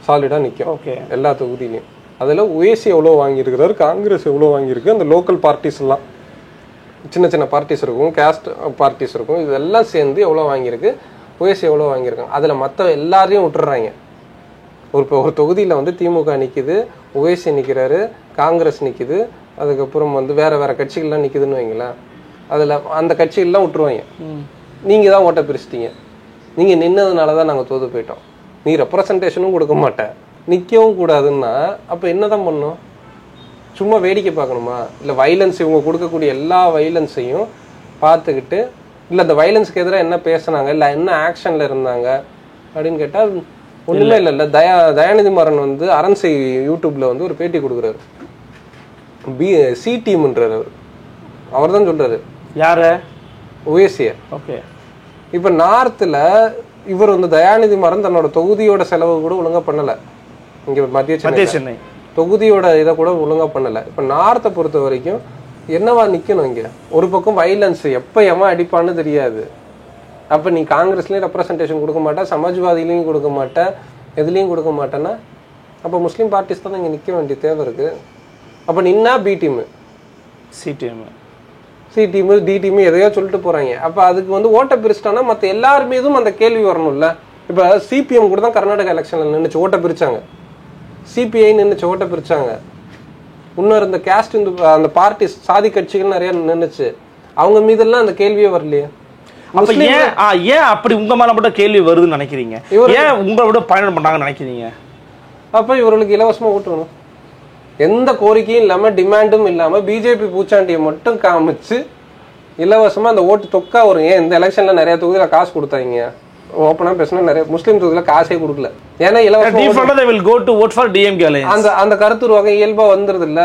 [SPEAKER 2] சாலிடாக நிற்கும்.
[SPEAKER 3] ஓகே,
[SPEAKER 2] எல்லா தொகுதியிலையும். அதில் ஓஏசி எவ்வளோ வாங்கியிருக்கிறாரு, காங்கிரஸ் எவ்வளோ வாங்கியிருக்கு, அந்த லோக்கல் பார்ட்டிஸ் எல்லாம் சின்ன சின்ன பார்ட்டிஸ் இருக்கும், கேஸ்ட் பார்ட்டிஸ் இருக்கும், இதெல்லாம் சேர்ந்து எவ்வளோ வாங்கியிருக்கு, ஓஏசி எவ்வளோ வாங்கியிருக்காங்க. அதில் மற்ற எல்லாரையும் விட்டுறாங்க. ஒரு தொகுதியில் வந்து திமுக நிற்கிது, ஓஏசி நிற்கிறாரு, காங்கிரஸ் நிற்கிது, அதுக்கப்புறம் வந்து வேறு வேறு கட்சிகள்லாம் நிற்குதுன்னு வைங்களேன். அதில் அந்த கட்சிகள்லாம் விட்டுருவாங்க. நீங்கள் தான் ஓட்டை பிரிச்சிட்டீங்க, நீங்கள் நின்னதுனால தான் நாங்கள் தோது போயிட்டோம், நீ ரெப்ரசன்டேஷனும் கொடுக்க மாட்டேன், நிற்கவும் கூடாதுன்னா அப்போ என்ன தான் பண்ணணும்? சும்மா வேடிக்கை பார்க்கணுமா? இல்லை வைலன்ஸ், இவங்க கொடுக்கக்கூடிய எல்லா வைலன்ஸையும் பார்த்துக்கிட்டு இல்லை இந்த வயலன்ஸுக்கு எதிராக என்ன பேசுனாங்க, இல்லை என்ன ஆக்ஷனில் இருந்தாங்க அப்படின்னு கேட்டால் ஒன்றுமே இல்லை. தயாநிதி மாறன் வந்து அரண்சை யூடியூப்பில் வந்து ஒரு பேட்டி கொடுக்குறாரு. சி டீம்ன்றார் அவர் தான் சொல்கிறாரு.
[SPEAKER 3] யார்?
[SPEAKER 2] ஓஎஸ்சியை.
[SPEAKER 3] ஓகே.
[SPEAKER 2] இப்போ நார்த்தில் இவர் வந்து தயாநிதி மாறன் தன்னோட தொகுதியோட செலவு கூட ஒழுங்காக பண்ணலை. இங்கே மத்திய சென்னை தொகுதியோட இதை கூட ஒழுங்காக பண்ணலை. இப்போ நார்த்தை பொறுத்த வரைக்கும் என்னவா நிற்கணும்? இங்கே ஒரு பக்கம் வைலன்ஸ், எப்போ எவன் அடிப்பான்னு தெரியாது. அப்போ நீ காங்கிரஸ்லேயும் ரெப்ரசன்டேஷன் கொடுக்க மாட்டேன், சமாஜ்வாதிலையும் கொடுக்க மாட்டேன், எதுலேயும் கொடுக்க மாட்டேன்னா அப்போ முஸ்லீம் பார்ட்டிஸ் தான் இங்கே நிற்க வேண்டிய தேவை இருக்குது. அப்போ நின்னா B team, C team, D team எதையோ சொல்லிட்டு போகிறாங்க. அப்போ அதுக்கு வந்து ஓட்டை பிரிச்சிட்டானா மற்ற எல்லார் மீதும் அந்த கேள்வி வரணும்ல. இப்போ சிபிஎம் கூட தான் கர்நாடகா எலெக்ஷனில் நின்றுச்சு, ஓட்டை பிரித்தாங்க. சிபிஐ நின்றுச்சு, ஓட்டை பிரித்தாங்க. இன்னொரு இந்த கேஸ்ட் அந்த பார்ட்டி சாதி கட்சிகள் நிறைய நின்றுச்சு, அவங்க மீதெல்லாம் அந்த கேள்வியே வரலையே.
[SPEAKER 3] ஏன் அப்படி உங்க மேல மட்டும் கேள்வி வருதுன்னு நினைக்கிறீங்க? ஏன் உங்களோட பயணம் பண்ணாங்கன்னு நினைக்கிறீங்க?
[SPEAKER 2] அப்ப இவர்களுக்கு இலவசமா ஓட்டு வேணும், எந்த கோரிக்கையும் இல்லாம டிமாண்டும் இல்லாம பிஜேபி பூச்சாண்டியை மட்டும் காமிச்சு இலவசமா அந்த ஓட்டு தொக்கா வரும். ஏன் இந்த எலெக்ஷன்ல நிறைய தொகுதியில காசு கொடுத்தாங்க, ஓப்பனா பேசினா நிறைய முஸ்லீம் தொகுதியில காசே கொடுக்கல. ஏன்னா அந்த கருத்து வகை இயல்பா வந்துருது இல்ல.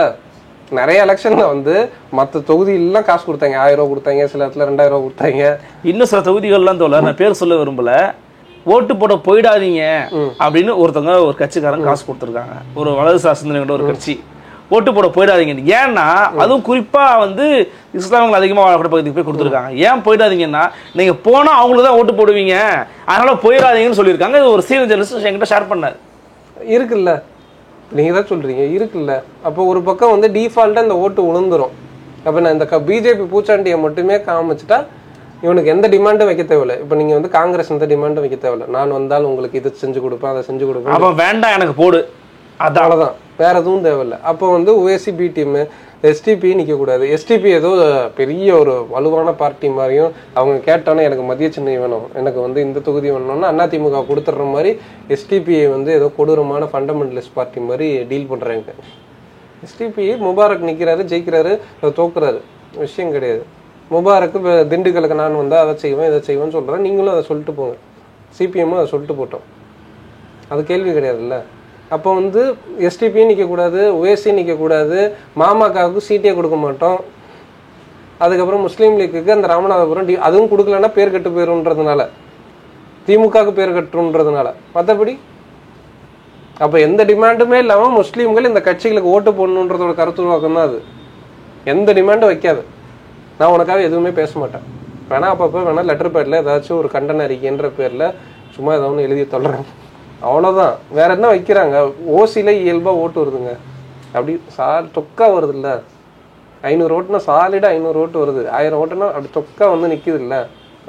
[SPEAKER 2] நிறைய எலெக்ஷன்ல வந்து மற்ற தொகுதியிலாம் காசு கொடுத்தாங்க, 1000 ரூபாய் கொடுத்தாங்க, சில இடத்துல 2000 ரூபாய் கொடுத்தாங்க.
[SPEAKER 3] இன்னும் சில தொகுதிகள்லாம் தோல நான் பேர் சொல்ல விரும்பல, ஓட்டு போட போயிடாதீங்க அப்படின்னு ஒருத்தவங்க ஒரு கட்சிக்காரங்க காசு கொடுத்துருக்காங்க. ஒரு வலதுசாரி சிந்தனை ஒரு கட்சி ஓட்டு போட போயிடாதீங்க. ஏன்னா அதுவும் குறிப்பா வந்து இஸ்லாமியர்கள் அதிகமா வாழக்கூடிய பகுதிக்கு போய் கொடுத்துருக்காங்க. ஏன் போயிடாதீங்கன்னா நீங்க போனா அவங்களுக்கு தான் ஓட்டு போடுவீங்க, அதனால போயிடாதீங்கன்னு சொல்லியிருக்காங்க. இது ஒரு சீனியர் ஜெர்னலிஸ்ட் என்கிட்ட ஷேர் பண்ணார்.
[SPEAKER 2] இருக்குல்ல, நீங்க தான் சொல்றீங்க இருக்குல்ல. அப்போ ஒரு பக்கம் வந்து டிஃபால்ட்டா இந்த ஓட்டு உளுந்துரும். அப்ப நான் இந்த பிஜேபி பூச்சாண்டியை மட்டுமே காமிச்சிட்டா இவனுக்கு எந்த டிமாண்டும் வைக்க தேவையில்லை. இப்ப நீங்க வந்து காங்கிரஸ் எந்த டிமாண்டும் வைக்க தேவையில்லை. நான் வந்தாலும் உங்களுக்கு இதை செஞ்சு கொடுப்பேன், அதை செஞ்சு கொடுப்பேன்,
[SPEAKER 3] அப்ப வேண்டாம் எனக்கு போடு,
[SPEAKER 2] அவ்வளவுதான், வேற எதுவும் தேவையில்லை. அப்போ வந்து ஓஎஸ்சி பி டீம் எஸ்டிபி நிற்க கூடாது. எஸ்டிபி ஏதோ பெரிய ஒரு வலுவான பார்ட்டி மாதிரியும் அவங்க கேட்டோன்னே எனக்கு மத்திய சென்னை வேணும், எனக்கு வந்து இந்த தொகுதி வேணும்னா அதிமுக கொடுத்துட்ற மாதிரி எஸ்டிபியை வந்து ஏதோ கொடூரமான ஃபண்டமெண்டலிஸ்ட் பார்ட்டி மாதிரி டீல் பண்றாங்க. எஸ்டிபி முபாரக் நிற்கிறாரு, ஜெயிக்கிறாரு, தோக்குறாரு, விஷயம் கிடையாது. முபாரக்கு திண்டுக்கலுக்கு நான் வந்தால் அதை செய்வேன் இதை செய்வேன்னு சொல்கிறேன், நீங்களும் அதை சொல்லிட்டு போங்க, சிபிஎம்மும் அதை சொல்லிட்டு போட்டோம், அது கேள்வி கிடையாதுல்ல. அப்போ வந்து எஸ்டிபியும் நிற்கக்கூடாது, ஓஎஸ்சி நிற்கக்கூடாது, மாமகவுக்கு சீட்டே கொடுக்க மாட்டோம். அதுக்கப்புறம் முஸ்லீம் லீக்குக்கு அந்த ராமநாதபுரம் அதுவும் கொடுக்கலன்னா பேர் கட்டு போயிருன்றதுனால, திமுகவுக்கு பேர் கட்டுன்றதுனால, மற்றபடி அப்போ எந்த டிமாண்டுமே இல்லாமல் முஸ்லீம்கள் இந்த கட்சிகளுக்கு ஓட்டு போடணுன்றதோட கருத்துருவாக்கம் தான் அது. எந்த டிமாண்டும் வைக்காது. நான் உனக்காக எதுவுமே பேச மாட்டேன், வேணா அப்பப்போ வேணா லெட்டர் பேடில் ஏதாச்சும் ஒரு கண்டன அறிக்கைன்ற பேரில் சும்மா ஏதாவது ஒன்று எழுதி தொல்றேன், அவ்வளோதான். வேற என்ன வைக்கிறாங்க? ஓசியில் இயல்பாக ஓட்டு வருதுங்க, அப்படி தொக்கா வருது இல்லை. 500 ஓட்டுனா சாலிடாக 500 ஓட்டு வருது, 1000 ஓட்டுனா அப்படி தொக்கா வந்து நிற்கிது இல்லை.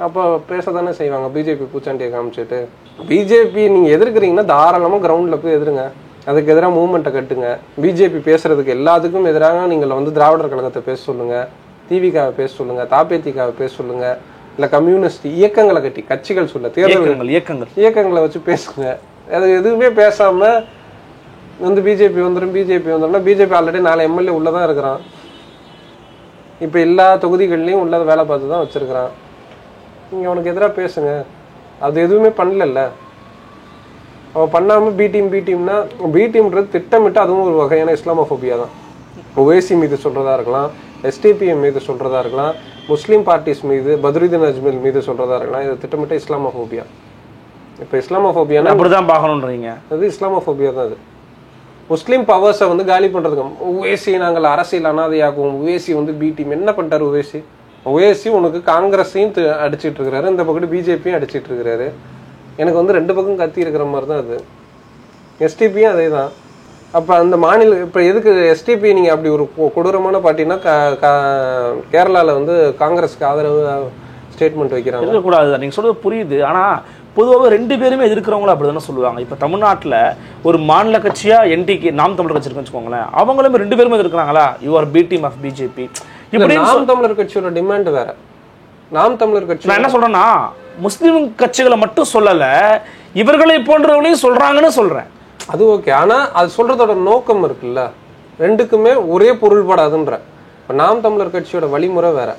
[SPEAKER 2] அப்போ பேச தானே செய்வாங்க பிஜேபி பூச்சாண்டியை காமிச்சிட்டு. பிஜேபி நீங்கள் எதிர்க்கிறீங்கன்னா தாராளமாக கிரவுண்டில் போய் எதிருங்க, அதுக்கு எதிராக மூவ்மெண்ட்டை கட்டுங்க. பிஜேபி பேசுறதுக்கு எல்லாத்துக்கும் எதிராக நீங்கள் வந்து திராவிடர் கழகத்தை பேச சொல்லுங்கள், திவிகாவை பேச சொல்லுங்கள், தாபேத்திகாவை பேச சொல்லுங்கள், இல்லை கம்யூனிஸ்ட் இயக்கங்களை கட்டி கட்சிகள் சொல்ல தேர்தல் இயக்கங்களை வச்சு பேசுங்க. அது எதுவுமே பேசாமல் வந்து பிஜேபி வந்துடும்னா பிஜேபி ஆல்ரெடி 4 எம்எல்ஏ உள்ளதான் இருக்கிறான், இப்போ எல்லா தொகுதிகள்லையும் உள்ளதை வேலை பார்த்து தான் வச்சிருக்கிறான். நீங்கள் அவனுக்கு எதிராக பேசுங்க. அது எதுவுமே பண்ணல. அவன் பண்ணாமல் பி டீம்னா பி டீம்ன்றது திட்டமிட்டு அதுவும் ஒரு வகையான இஸ்லாமோஃபோபியா தான். ஓஏசி மீது சொல்கிறதா இருக்கலாம், எஸ்டிபிஎம் மீது சொல்கிறதா இருக்கலாம், முஸ்லீம் பார்ட்டிஸ் மீது, பத்ருதீன் அஜ்மல் மீது சொல்கிறதா இருக்கலாம். இது திட்டமிட்ட இஸ்லாமோஃபோபியா. இப்போ இஸ்லாமோஃபோபியானா அப்படிதான் பார்க்கணுன்றீங்க, அது இஸ்லாமோஃபோபியா தான். அது முஸ்லீம் பவர்ஸை வந்து காலி பண்ணுறதுக்கு ஓஏசி நாங்கள் அரசியல் அனாதையாக்குவோம். ஓஏசி வந்து பி டீம் என்ன பண்ணிட்டாரு? ஓஏசி உனக்கு காங்கிரஸையும் அடிச்சிட்டு இருக்கிறாரு, இந்த பக்கம் பிஜேபியும் அடிச்சிட்டு இருக்கிறாரு. எனக்கு வந்து 2 பக்கம் கத்தி இருக்கிற மாதிரி தான் அது. எஸ்டிபியும் அதே தான். அப்போ அந்த மாநில இப்போ எதுக்கு எஸ்டிபி நீங்கள் அப்படி ஒரு கொடூரமான பார்ட்டினா கேரளாவில் வந்து காங்கிரஸுக்கு ஆதரவு ஸ்டேட்மெண்ட் வைக்கிறாங்க
[SPEAKER 3] கூடாது. நீங்கள் சொல்றது புரியுது. ஆனால் பொதுவாக 2 பேருமே எதிர்க்கிறவங்களும் அப்படி தானே சொல்லுவாங்க. இப்போ தமிழ்நாட்டில் ஒரு மாநில கட்சியா என்டிகே நாம் தமிழர் கட்சி இருக்குன்னு வச்சுக்கோங்களேன், அவங்களுமே 2 பேருமே எதிர்க்கிறாங்களா? You are B team of BJP.
[SPEAKER 2] இப்படி நாம் தமிழர் கட்சியோட டிமாண்ட் வேற. நாம் தமிழர் கட்சி
[SPEAKER 3] நான் என்ன சொல்றேன்னா முஸ்லீம் கட்சிகளை மட்டும் சொல்லல, இவர்களை போன்றவர்களையும் சொல்றாங்கன்னு சொல்றேன்.
[SPEAKER 2] அது ஓகே. ஆனா அது சொல்றதோட நோக்கம் இருக்குல்ல, 2க்குமே ஒரே பொருள்படாதுன்ற. இப்போ நாம் தமிழர் கட்சியோட வழிமுறை வேற,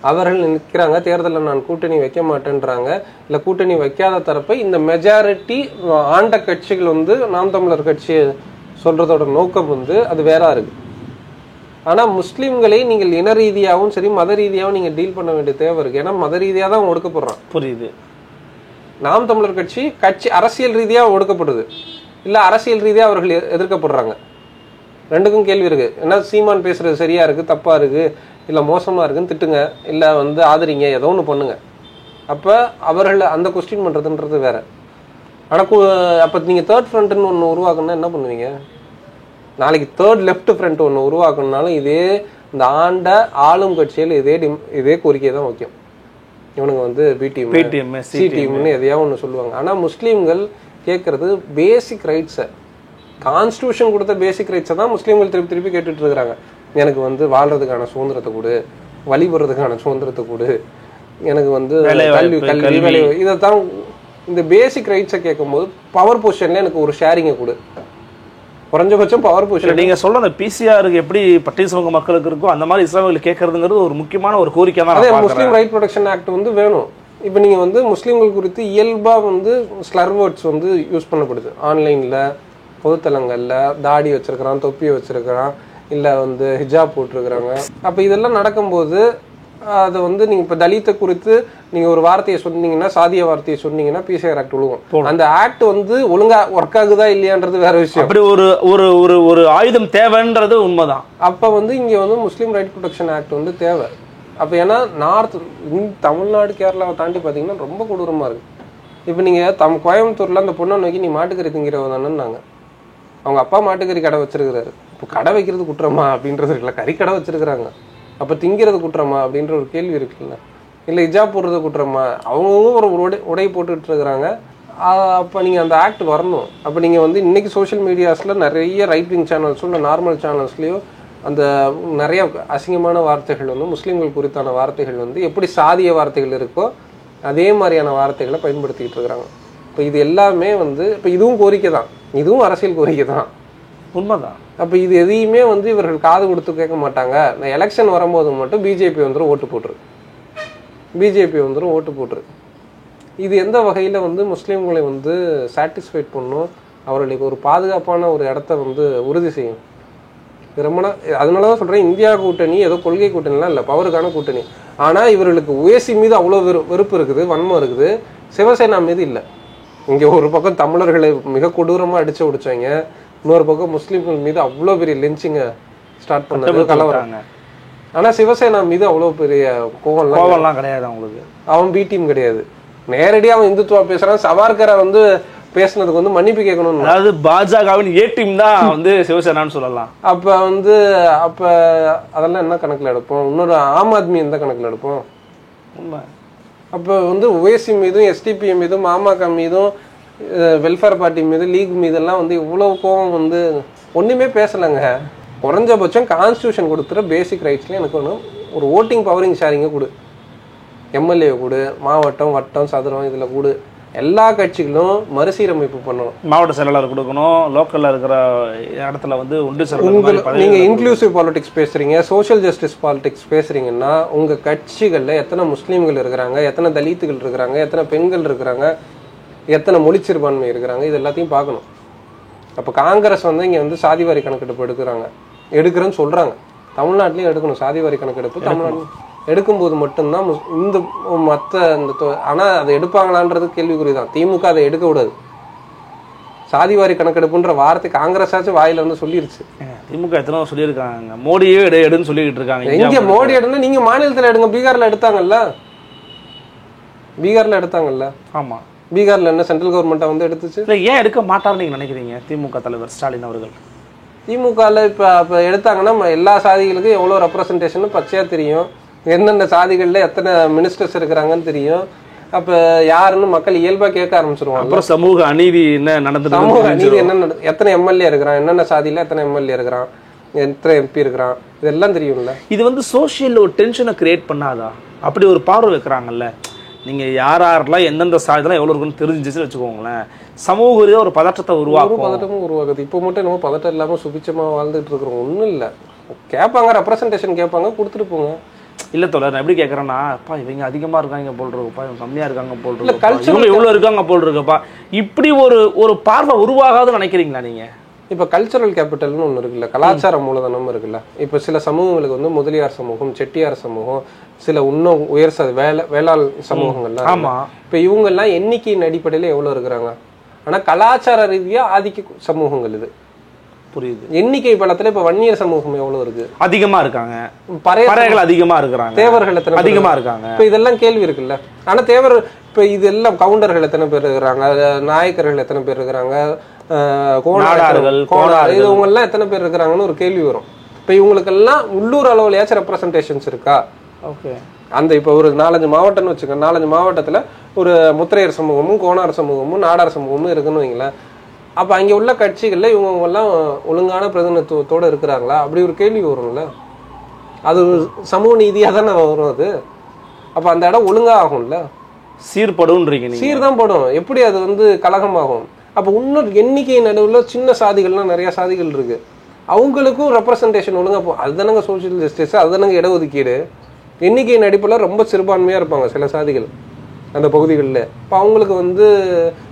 [SPEAKER 2] அவர்கள் நிற்கிறாங்க, தேர்தலில் நான் கூட்டணி வைக்க மாட்டேன்றாங்க. இல்லை கூட்டணி வைக்காத தரப்பை இந்த மெஜாரிட்டி ஆண்ட கட்சிகள் வந்து நாம் தமிழர் கட்சி சொல்றதோட நோக்கம் வந்து அது வேற இருக்கு. ஆனால் முஸ்லீம்களை நீங்கள் இன ரீதியாகவும் சரி மத ரீதியாகவும் நீங்கள் டீல் பண்ண வேண்டிய தேவை இருக்கு. ஏன்னா மத ரீதியாக தான் ஒடுக்கப்படுறான்.
[SPEAKER 3] புரியுது.
[SPEAKER 2] நாம் தமிழர் கட்சி அரசியல் ரீதியாக ஒடுக்கப்படுது, இல்லை அரசியல் ரீதியாக அவர்கள் எதிர்க்கப்படுறாங்க. ரெண்டுக்கும் கேள்வி இருக்கு. ஏன்னா சீமான் பேசுறது சரியா இருக்கு, தப்பா இருக்கு, இல்லை மோசமா இருக்குன்னு திட்டுங்க, இல்லை வந்து ஆதரிங்க, ஏதோ ஒன்று பண்ணுங்க. அப்போ அவர்கள் அந்த கொஸ்டின் பண்ணுறதுன்றது வேற. ஆனால் அப்போ நீங்கள் தேர்ட் ஃப்ரண்ட்னு ஒன்று உருவாக்கணும்னா என்ன பண்ணுவீங்க? நாளைக்கு தேர்ட் லெஃப்ட் ஃப்ரண்ட் ஒன்று உருவாக்கணும்னாலும் இதே இந்த ஆண்ட ஆளும் கட்சியில் இதே கோரிக்கை தான் வைக்கும். இவனுங்க வந்து பிடிஎம் சிடிஎம்னு எதையாவது ஒன்று சொல்லுவாங்க. ஆனால் முஸ்லீம்கள் கேட்கறது பேசிக் ரைட்ஸை, கான்ஸ்டியூஷன் கொடுத்த பேசிக் ரைட்ஸை தான் முஸ்லீம்கள் திருப்பி கேட்டுட்டு இருக்கிறாங்க. எனக்கு வந்து வாழ்றதுக்கான சுதந்திரத்தை கொடு, வழிபடுறதுக்கான சுதந்திரத்தை கொடு, எனக்கு வந்து கல்வி வேலை, இதைத்தான் இந்த பேசிக் ரைட்ஸை கேட்கும்போது பவர் பொசிஷன்ல எனக்கு ஒரு ஷேரிங்கை கொடு, குறைஞ்சபட்சம் பவர் பொசிஷன்.
[SPEAKER 3] நீங்க சொல்ற அந்த பிசிஆருக்கு எப்படி பட்டியல் சமூக மக்களுக்கு இருக்கோ அந்த மாதிரி இஸ்லாமியர்கள் கேட்கறதுங்கிறது ஒரு முக்கியமான ஒரு கோரிக்கை தான்.
[SPEAKER 2] அதே முஸ்லீம் ரைட் ப்ரொடெக்ஷன் ஆக்ட் வந்து வேணும். இப்போ நீங்க வந்து முஸ்லீம்கள் குறித்து இயல்பா வந்து ஸ்லர் வேர்ட்ஸ் வந்து யூஸ் பண்ணப்படுது ஆன்லைன்ல, பொதுத்தலங்கள்ல. தாடி வச்சிருக்கிறான், தொப்பியை வச்சிருக்கிறான், இல்லை வந்து ஹிஜாப் போட்டிருக்கிறாங்க. அப்போ இதெல்லாம் நடக்கும்போது அதை வந்து நீங்கள் இப்போ தலித்தை குறித்து நீங்கள் ஒரு வார்த்தையை சொன்னீங்கன்னா, சாதிய வார்த்தையை சொன்னீங்கன்னா பிசிஆர் ஆக்ட் விழுகும். அந்த ஆக்ட் வந்து ஒழுங்கா ஒர்க் ஆகுதா இல்லையான்றது வேற விஷயம்.
[SPEAKER 3] அப்படி ஒரு ஒரு ஒரு ஒரு ஆயுதம் தேவைன்றது உண்மைதான்.
[SPEAKER 2] அப்போ வந்து இங்கே வந்து முஸ்லீம் ரைட் ப்ரொடெக்ஷன் ஆக்ட் வந்து தேவை. அப்போ ஏன்னா தமிழ்நாடு கேரளாவை தாண்டி பார்த்தீங்கன்னா ரொம்ப கொடூரமாக இருக்கு. இப்போ நீங்கள் கோயம்புத்தூரில் அந்த பொண்ணை நோக்கி நீ மாட்டுக்கறி திங்கிறவ தானேன்னாங்க. அவங்க அப்பா மாட்டுக்கறி கடை வச்சிருக்கிறாரு. இப்போ கடை வைக்கிறது குற்றமா அப்படின்றது இருக்குல்ல, கறி கடை வச்சிருக்கிறாங்க. அப்போ திங்கிறது குற்றமா அப்படின்ற ஒரு கேள்வி இருக்குல்ல. இல்லை ஹிஜாப் போடுறது குற்றமா, அவங்கவுங்க ஒரு உடை போட்டுட்டு இருக்கிறாங்க. அப்போ நீங்கள் அந்த ஆக்ட் வரணும். அப்போ நீங்கள் வந்து இன்னைக்கு சோஷியல் மீடியாஸில் நிறைய ரைட் விங் சேனல்ஸும் இல்லை நார்மல் சேனல்ஸ்லேயோ அந்த நிறைய அசிங்கமான வார்த்தைகள் வந்து முஸ்லீம்கள் குறித்தான வார்த்தைகள் வந்து எப்படி சாதிய வார்த்தைகள் இருக்கோ அதே மாதிரியான வார்த்தைகளை பயன்படுத்திக்கிட்டு இருக்கிறாங்க. இப்போ இது எல்லாமே வந்து இப்போ இதுவும் கோரிக்கை தான், இதுவும் அரசியல் கோரிக்கை தான்,
[SPEAKER 3] உண்மைதான்.
[SPEAKER 2] அப்போ இது எதையுமே வந்து இவர்கள் காது கொடுத்து கேட்க மாட்டாங்க. எலெக்ஷன் வரும்போது மட்டும் பிஜேபி வந்துடும் ஓட்டு போட்டுரு, பிஜேபி வந்துடும் ஓட்டு போட்டுரு. இது எந்த வகையில் வந்து முஸ்லீம்களை வந்து சாட்டிஸ்ஃபைட் பண்ணும், அவர்களுக்கு ஒரு பாதுகாப்பான ஒரு இடத்த வந்து உறுதி செய்யும். ரொம்ப அதனால தான் சொல்கிறேன், இந்தியா கூட்டணி ஏதோ கொள்கை கூட்டணிலாம் இல்லை, பவருக்கான கூட்டணி. ஆனால் இவர்களுக்கு ஓஎஸ்சி மீது அவ்வளோ வெறுப்பு இருக்குது, வன்மம் இருக்குது, சிவசேனா மீது இல்லை. இங்கே ஒரு பக்கம் தமிழர்களை மிக கொடூரமாக அடிச்சு ஒடிச்சாங்க, இன்னொரு பக்கம் முஸ்லீம்கள் மீது அவ்வளோ பெரிய லென்ச்சிங்க ஸ்டார்ட் பண்ணது கலவராங்க. ஆனால் சிவசேனா மீது அவ்வளோ பெரிய கோவம்லாம்
[SPEAKER 3] கிடையாது அவங்களுக்கு.
[SPEAKER 2] அவன் பி டீம் கிடையாது, நேரடியாக அவன் இந்துத்துவா பேசுகிறான். சவார்கரை வந்து பேசுனதுக்கு வந்து மன்னிப்பு கேட்கணும்.
[SPEAKER 3] அதாவது பாஜகவின் ஏ டீம் தான் வந்து சிவசேனான்னு சொல்லலாம்.
[SPEAKER 2] அப்போ வந்து அப்போ அதெல்லாம் என்ன கணக்கில் எடுப்போம்? இன்னொரு ஆம் ஆத்மி எந்த கணக்கில் எடுப்போம்?
[SPEAKER 3] உண்மை.
[SPEAKER 2] அப்போ வந்து ஓஎஸ்சி மீதும் எஸ்டிபிஎம் மீதும் பாமக மீதும் வெல்ஃபேர் பார்ட்டி மீது லீக் மீதெல்லாம் வந்து இவ்வளவு கோவம் வந்து ஒன்றுமே பேசலைங்க. குறைஞ்சபட்சம் கான்ஸ்டியூஷன் கொடுத்துற பேசிக் ரைட்ஸ்லேயும் எனக்கு ஒன்று ஒரு ஓட்டிங் பவரிங் ஷேரிங்கை கொடு, எம்எல்ஏ கொடு, மாவட்டம் வட்டம் சதுரம் இதில் கொடு. எல்லா கட்சிகளும் மறுசீரமைப்பு பண்ணணும்.
[SPEAKER 3] மாவட்ட செயலாளர் கொடுக்கணும், லோக்கல்ல இருக்கிற இடத்துல வந்து ஒன்று செயலாளர்.
[SPEAKER 2] நீங்க இன்க்ளூசிவ் பாலிடிக்ஸ் பேசுறீங்க, சோஷியல் ஜஸ்டிஸ் பாலிடிக்ஸ் பேசுறீங்கன்னா உங்க கட்சிகள்ல எத்தனை முஸ்லீம்கள் இருக்கிறாங்க, எத்தனை தலித்துகள் இருக்கிறாங்க, எத்தனை பெண்கள் இருக்கிறாங்க, எத்தனை மொழி சிறுபான்மை இருக்கிறாங்க, இது எல்லாத்தையும் பார்க்கணும். அப்போ காங்கிரஸ் வந்து இங்கே வந்து சாதிவாரி கணக்கெடுப்பு எடுக்கிறேன்னு சொல்றாங்க. தமிழ்நாட்டிலையும் எடுக்கணும் சாதிவாரி கணக்கெடுப்பு. தமிழ்நாட்டில் எடுக்கும்போது மட்டும்தான் இந்த மற்ற இந்த ஆனால் அதை எடுப்பாங்களான்றது கேள்விக்குறிதான். திமுக அதை எடுக்க விடாது. சாதிவாரி கணக்கெடுப்புன்ற வார்த்தை காங்கிரஸ் ஆச்சு வாயில வந்து சொல்லிருச்சு.
[SPEAKER 3] திமுக எத்தனை சொல்லியிருக்காங்க, மோடியே எடுன்னு சொல்லிக்கிட்டு இருக்காங்க.
[SPEAKER 2] எங்க மோடி எடுனா நீங்க மாநிலத்தில் எடுங்க. பீகார்ல எடுத்தாங்கல்ல, பீகார்ல எடுத்தாங்கல்ல.
[SPEAKER 3] ஆமா,
[SPEAKER 2] பீகார்ல என்ன சென்ட்ரல் கவர்மெண்ட் வந்து எடுத்துச்சு.
[SPEAKER 3] இல்லை ஏன் எடுக்க மாட்டார்னு நீங்க நினைக்கிறீங்க திமுக தலைவர் ஸ்டாலின் அவர்கள்?
[SPEAKER 2] திமுகவில் இப்போ எடுத்தாங்கன்னா எல்லா சாதிகளுக்கும் எவ்வளோ ரெப்ரசன்டேஷன் பச்சையாக தெரியும், எந்தெந்த சாதிகளில் எத்தனை மினிஸ்டர்ஸ் இருக்கிறாங்கன்னு தெரியும். அப்போ யாருன்னு மக்கள் இயல்பாக கேட்க ஆரம்பிச்சிருவாங்க.
[SPEAKER 3] அப்புறம் சமூக அநீதி என்ன நடந்தது,
[SPEAKER 2] சமூக அநீதி என்ன, எத்தனை எம்எல்ஏ இருக்கிறான், என்னென்ன சாதியில் எத்தனை எம்எல்ஏ இருக்கிறான், எத்தனை எம்பி இருக்கிறான், இதெல்லாம் தெரியும்ல.
[SPEAKER 3] இது வந்து சோஷியல் ஒரு டென்ஷனை கிரியேட் பண்ணாதா? அப்படி ஒரு பார்வை வைக்கிறாங்கல்ல, நீங்கள் யாரெல்லாம் எந்தெந்த சாதிலாம் எவ்வளோ இருக்குன்னு தெரிஞ்சிச்சுன்னு வச்சுக்கோங்களேன், சமூக ரீதியாக ஒரு பதற்றத்தை உருவாக்கும்.
[SPEAKER 2] பதட்டமும் உருவாக்குது. இப்போ மட்டும் என்னமோ பதட்டம் இல்லாமல் சுபிச்சமாக வாழ்ந்துட்டு இருக்கிறோம். ஒன்றும் இல்லை, கேட்பாங்க, ரெப்ரசன்டேஷன் கேட்பாங்க, கொடுத்துட்டு போங்க.
[SPEAKER 3] இல்ல தோழர், நான் எப்படி கேட்கறேன்னா, அப்பா இவங்க அதிகமா இருக்காங்க போல் இருக்குப்பா, இவங்க கம்மியா இருக்காங்க போல்
[SPEAKER 2] இல்ல,
[SPEAKER 3] இருக்குப்பா,
[SPEAKER 2] cultural
[SPEAKER 3] இவங்க இவ்வளவு இருக்காங்க போல் இருக்குப்பா, இப்படி ஒரு பார்வை உருவாகாதுன்னு நினைக்கிறீங்களா நீங்க?
[SPEAKER 2] இப்போ கல்ச்சரல் கேபிட்டல்னு ஒன்று இருக்குல்ல, கலாச்சார மூலதனம் இருக்குல்ல. இப்போ சில சமூகங்களுக்கு வந்து முதலியார் சமூகம், செட்டியார் சமூகம், சில இன்னும் உயர் வேளாள் சமூகங்கள்லாம்.
[SPEAKER 3] ஆமா.
[SPEAKER 2] இப்போ இவங்கெல்லாம் எண்ணிக்கையின் அடிப்படையில் எவ்வளோ இருக்கிறாங்க? ஆனால் கலாச்சார ரீதியாக ஆதிக்க சமூகங்கள் இது.
[SPEAKER 3] புரியுது.
[SPEAKER 2] எண்ணிக்கை பலத்துல இப்ப வன்னியர் சமூகம் எவ்வளவு இருக்கு?
[SPEAKER 3] அதிகமா இருக்காங்க.
[SPEAKER 2] பறையர்கள்
[SPEAKER 3] அதிகமா இருக்கிறாங்க.
[SPEAKER 2] தேவர்கள் எத்தனை
[SPEAKER 3] அதிகமா இருக்காங்க.
[SPEAKER 2] இப்ப இதெல்லாம் கேள்வி இருக்குல்ல. ஆனா தேவர் இப்ப இது எல்லாம் கவுண்டர்கள் எத்தனை பேர் இருக்கிறாங்க, நாயக்கர்கள் எத்தனை பேர் இருக்கிறாங்க, கோணார்கள் இவங்க எல்லாம் எத்தனை பேர் இருக்கிறாங்கன்னு ஒரு கேள்வி வரும். இப்ப இவங்களுக்கெல்லாம் உள்ளூர் அளவுலயாச்சும் ரெப்ரசன்டேஷன்ஸ் இருக்கா?
[SPEAKER 3] ஓகே.
[SPEAKER 2] அந்த இப்போ ஒரு 4-5 மாவட்டம்னு வச்சுக்கோங்க, 4-5 மாவட்டத்துல ஒரு முத்திரையர் சமூகமும் கோணார் சமூகமும் நாடார் சமூகமும் இருக்குன்னு வைங்களேன். அப்ப அங்க உள்ள கட்சிகள்ல இவங்க எல்லாம் ஒழுங்கான பிரதிநிதித்துவத்தோட இருக்கிறாங்களா? அப்படி ஒரு கேள்வி வரும்ல. அது சமூக நீதியா தானே வரும் அது. அப்ப அந்த இடம் ஒழுங்கா ஆகும்ல,
[SPEAKER 3] சீர்படும்.
[SPEAKER 2] சீர்தான் படும். எப்படி அது வந்து கலகமாகும்? அப்ப இன்னொரு எண்ணிக்கை நடுவுல சின்ன சாதிகள்லாம் நிறைய சாதிகள் இருக்கு, அவங்களுக்கும் ரெப்ரசன்டேஷன் ஒழுங்கா அதுதானங்க சோசியல் ஜஸ்டிஸ், அதுதானங்க இடஒதுக்கீடு. எண்ணிக்கையின் அடிப்படையில் ரொம்ப சிறுபான்மையா இருப்பாங்க சில சாதிகள் அந்த பகுதிகளில். இப்போ அவங்களுக்கு வந்து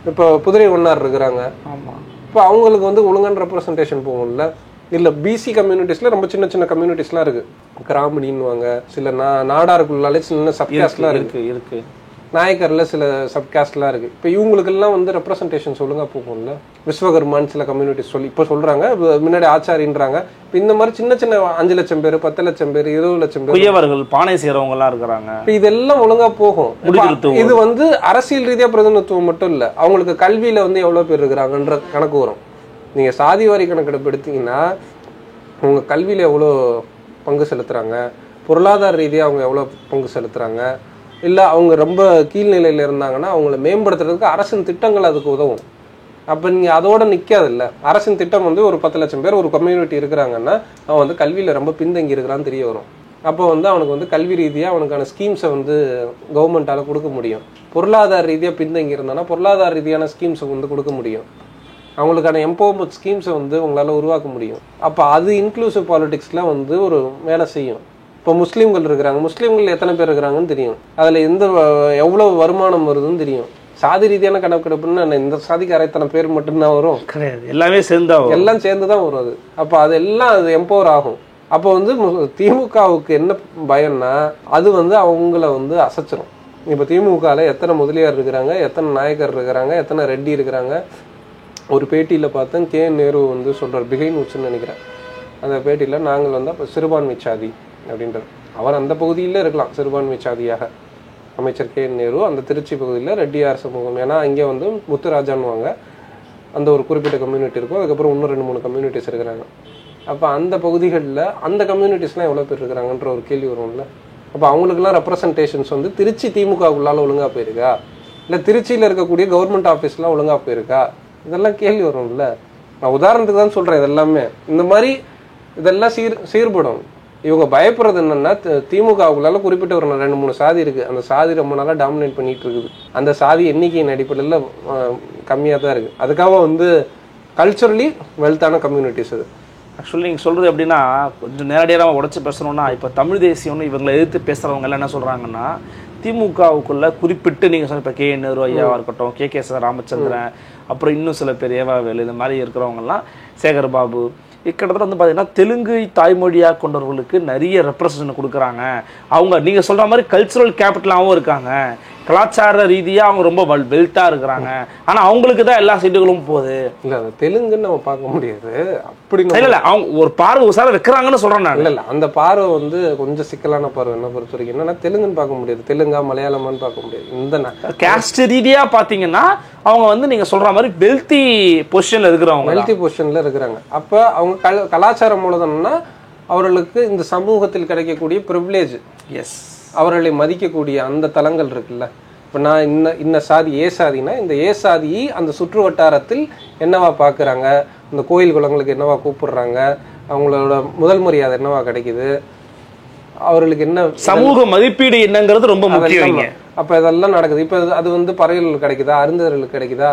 [SPEAKER 2] இப்போ புதுரை ஒன்னார் இருக்கிறாங்க, இப்போ அவங்களுக்கு வந்து ஒழுங்கான ரெப்ரசன்டேஷன் போகும்ல. இல்லை பிசி கம்யூனிட்டிஸ்ல ரொம்ப சின்ன சின்ன கம்யூனிட்டிஸ்லாம் இருக்கு, கிராமணின்னுவாங்க, சில நாடாருக்குள்ளாலே சின்ன சப்காஸ்ட்லாம் இருக்கு, நாயக்கர்ல சில சப்காஸ்ட்லாம் இருக்கு. இப்போ இவங்களுக்கெல்லாம் வந்து ரெப்ரசன்டேஷன் ஒழுங்கா போகும்ல. விஸ்வகர்மான்னு சில கம்யூனிட்டிஸ் இப்போ சொல்றாங்க, முன்னாடி ஆச்சாரின்றாங்க. இப்போ இந்த மாதிரி சின்ன சின்ன 5 லட்சம் பேர், 10 லட்சம் பேர், 20 லட்சம் பேர், குயவர்கள், பானை செய்யறவங்க எல்லாம் இருக்கிறாங்க. இப்போ இதெல்லாம் ஒழுங்கா போகும். இது வந்து அரசியல் ரீதியா பிரதிநிதித்துவம் மட்டும் இல்ல, அவங்களுக்கு கல்வியில வந்து எவ்வளவு பேர் இருக்கிறாங்கன்ற கணக்கு வரும். நீங்க சாதிவாரி கணக்கெடுப்பு எடுத்தீங்கன்னா அவங்க கல்வியில எவ்வளோ பங்கு செலுத்துறாங்க, பொருளாதார ரீதியா அவங்க எவ்வளவு பங்கு செலுத்துறாங்க, இல்லை அவங்க ரொம்ப கீழ்நிலையில் இருந்தாங்கன்னா அவங்கள மேம்படுத்துறதுக்கு அரசின் திட்டங்கள் அதுக்கு உதவும். அப்போ நீங்கள் அதோட நிற்காதில்ல. அரசின் திட்டம் வந்து ஒரு 10 லட்சம் பேர் ஒரு கம்யூனிட்டி இருக்கிறாங்கன்னா அவன் வந்து கல்வியில் ரொம்ப பின்தங்கி இருக்கிறான்னு தெரிய வரும். அப்போ வந்து அவனுக்கு வந்து கல்வி ரீதியாக அவனுக்கான ஸ்கீம்ஸை வந்து கவர்மெண்ட்டால் கொடுக்க முடியும். பொருளாதார ரீதியாக பின்தங்கி இருந்தானா பொருளாதார ரீதியான ஸ்கீம்ஸை வந்து கொடுக்க முடியும். அவங்களுக்கான எம்பவர்மெண்ட் ஸ்கீம்ஸை வந்து உங்களால் உருவாக்க முடியும். அப்போ அது இன்க்ளூசிவ் பாலிடிக்ஸில் வந்து ஒரு வேலை செய்யும். இப்போ முஸ்லீம்கள் இருக்கிறாங்க, முஸ்லீம்கள் எத்தனை பேர் இருக்கிறாங்கன்னு தெரியும், அதில் எவ்வளவு வருமானம் வருதுன்னு தெரியும். சாதி ரீதியான கணக்கெடுப்புன்னு இந்த சாதிக்கு இத்தனை பேர் மட்டும்தான் வரும் கிடையாது, எல்லாமே சேர்ந்து எல்லாம் சேர்ந்துதான் வரும் அது. அப்போ அதெல்லாம் அது எம்பவர் ஆகும். அப்போ வந்து திமுகவுக்கு என்ன பயம்னா அது வந்து அவங்கள வந்து அசைச்சிரும். இப்போ திமுகவில் எத்தனை முதலியார் இருக்கிறாங்க, எத்தனை நாயக்கர் இருக்கிறாங்க, எத்தனை ரெட்டி இருக்கிறாங்க. ஒரு பேட்டியில் பார்த்தேன், கே நேரு வந்து சொல்கிறார், பிகைன் உச்சுன்னு நினைக்கிறேன். அந்த பேட்டியில் நாங்கள் வந்து அப்போ சிறுபான்மை சாதி அப்படின்றது, அவர் அந்த பகுதியில் இருக்கலாம் சிறுபான்மை சாதியாக. அமைச்சர் கே நேரு அந்த திருச்சி பகுதியில் ரெட்டியார் சமூகம், ஏன்னா இங்கே வந்து முத்துராஜான்னுவாங்க, அந்த ஒரு குறிப்பிட்ட கம்யூனிட்டி இருக்கும், அதுக்கப்புறம் இன்னும் 2-3 கம்யூனிட்டிஸ் இருக்கிறாங்க. அப்போ அந்த பகுதிகளில் அந்த கம்யூனிட்டிஸ்லாம் எவ்வளோ பேர் இருக்கிறாங்கன்ற ஒரு கேள்வி வரும்ல. அப்போ அவங்களுக்குலாம் ரெப்ரசன்டேஷன்ஸ் வந்து திருச்சி திமுகவுக்குள்ளால ஒழுங்காக போயிருக்கா, இல்லை திருச்சியில் இருக்கக்கூடிய கவர்மெண்ட் ஆஃபீஸ்லாம் ஒழுங்காக போயிருக்கா, இதெல்லாம் கேள்வி வரும்ல. நான் உதாரணத்துக்கு தான் சொல்கிறேன். இதெல்லாமே இந்த மாதிரி இதெல்லாம் சீர்படும். இவங்க பயப்படுறது என்னன்னா திமுகவுக்குள்ளால குறிப்பிட்ட ஒரு 2-3 சாதி இருக்கு, அந்த சாதி ரொம்ப நாளா டாமினேட் பண்ணிட்டு இருக்குது. அந்த சாதி எண்ணிக்கையின் அடிப்படையில் கம்மியாக தான் இருக்கு. அதுக்காக வந்து கல்ச்சுரலி வெல்த்தான கம்யூனிட்டிஸ் அது.
[SPEAKER 3] ஆக்சுவலி நீங்கள் சொல்கிறது எப்படின்னா, கொஞ்சம் நேரடியாக உடச்சி பேசணும்னா, இப்போ தமிழ் தேசியம்னு இவங்களை எதிர்த்து பேசுகிறவங்க எல்லாம் என்ன சொல்கிறாங்கன்னா, திமுகவுக்குள்ள குறிப்பிட்டு நீங்கள் சொன்ன இப்போ கே நேரு ஐயாவாக இருக்கட்டும், கே ராமச்சந்திரன், அப்புறம் இன்னும் சில பேர் ஏவாவேலு, இந்த மாதிரி இருக்கிறவங்கலாம், சேகர் பாபு, கிட்டத்தட்ட வந்து பார்த்தீங்கன்னா தெலுங்கு தாய்மொழியாக கொண்டவர்களுக்கு நிறைய ரெப்ரசன்டேஷன் கொடுக்குறாங்க. அவங்க நீங்கள் சொல்கிற மாதிரி கல்ச்சுரல் கேபிட்டலாகவும் இருக்காங்க, கலாச்சார ரீதியாக அவங்க ரொம்ப வெல்த்தாக இருக்கிறாங்க. ஆனால் அவங்களுக்கு தான் எல்லா சீட்டுகளும் போகுது.
[SPEAKER 2] இல்லை அது தெலுங்குன்னு நம்ம பார்க்க முடியாது அப்படி
[SPEAKER 3] இல்லை. அவங்க ஒரு பார்வை உசார வைக்கிறாங்கன்னு சொல்கிறேன் நான்.
[SPEAKER 2] இல்லை அந்த பார்வை வந்து கொஞ்சம் சிக்கலான பார்வை என்ன பொறுத்த வரைக்கும். என்னன்னா தெலுங்குன்னு பார்க்க முடியாது, தெலுங்கா மலையாளமான்னு பார்க்க முடியாது. இந்த
[SPEAKER 3] கேஸ்ட் ரீதியாக பார்த்தீங்கன்னா அவங்க வந்து நீங்கள் சொல்கிற மாதிரி வெல்த்தி பொசிஷனில் இருக்கிறவங்க,
[SPEAKER 2] வெல்த்தி பொசிஷனில் இருக்கிறாங்க. அப்போ அவங்க கலாச்சார மூலதனம்னா அவர்களுக்கு இந்த சமூகத்தில் கிடைக்கக்கூடிய ப்ரிவிலேஜ்,
[SPEAKER 3] எஸ்,
[SPEAKER 2] அவர்களை மதிக்கக்கூடிய அந்த தலங்கள் இருக்குல்ல. இப்போ நான் இன்ன சாதி ஏ சாதினா இந்த ஏ சாதி அந்த சுற்று வட்டாரத்தில் என்னவா பார்க்குறாங்க, இந்த கோயில் குளங்களுக்கு என்னவா கூப்பிடுறாங்க, அவங்களோட முதல் மரியாதை என்னவா கிடைக்குது, அவர்களுக்கு என்ன
[SPEAKER 3] சமூக மதிப்பீடு என்னங்கிறது ரொம்ப முக்கியம்.
[SPEAKER 2] அப்போ இதெல்லாம் நடக்குது. இப்போ அது வந்து பறையர்களுக்கு கிடைக்குதா, அருந்தர்களுக்கு கிடைக்குதா,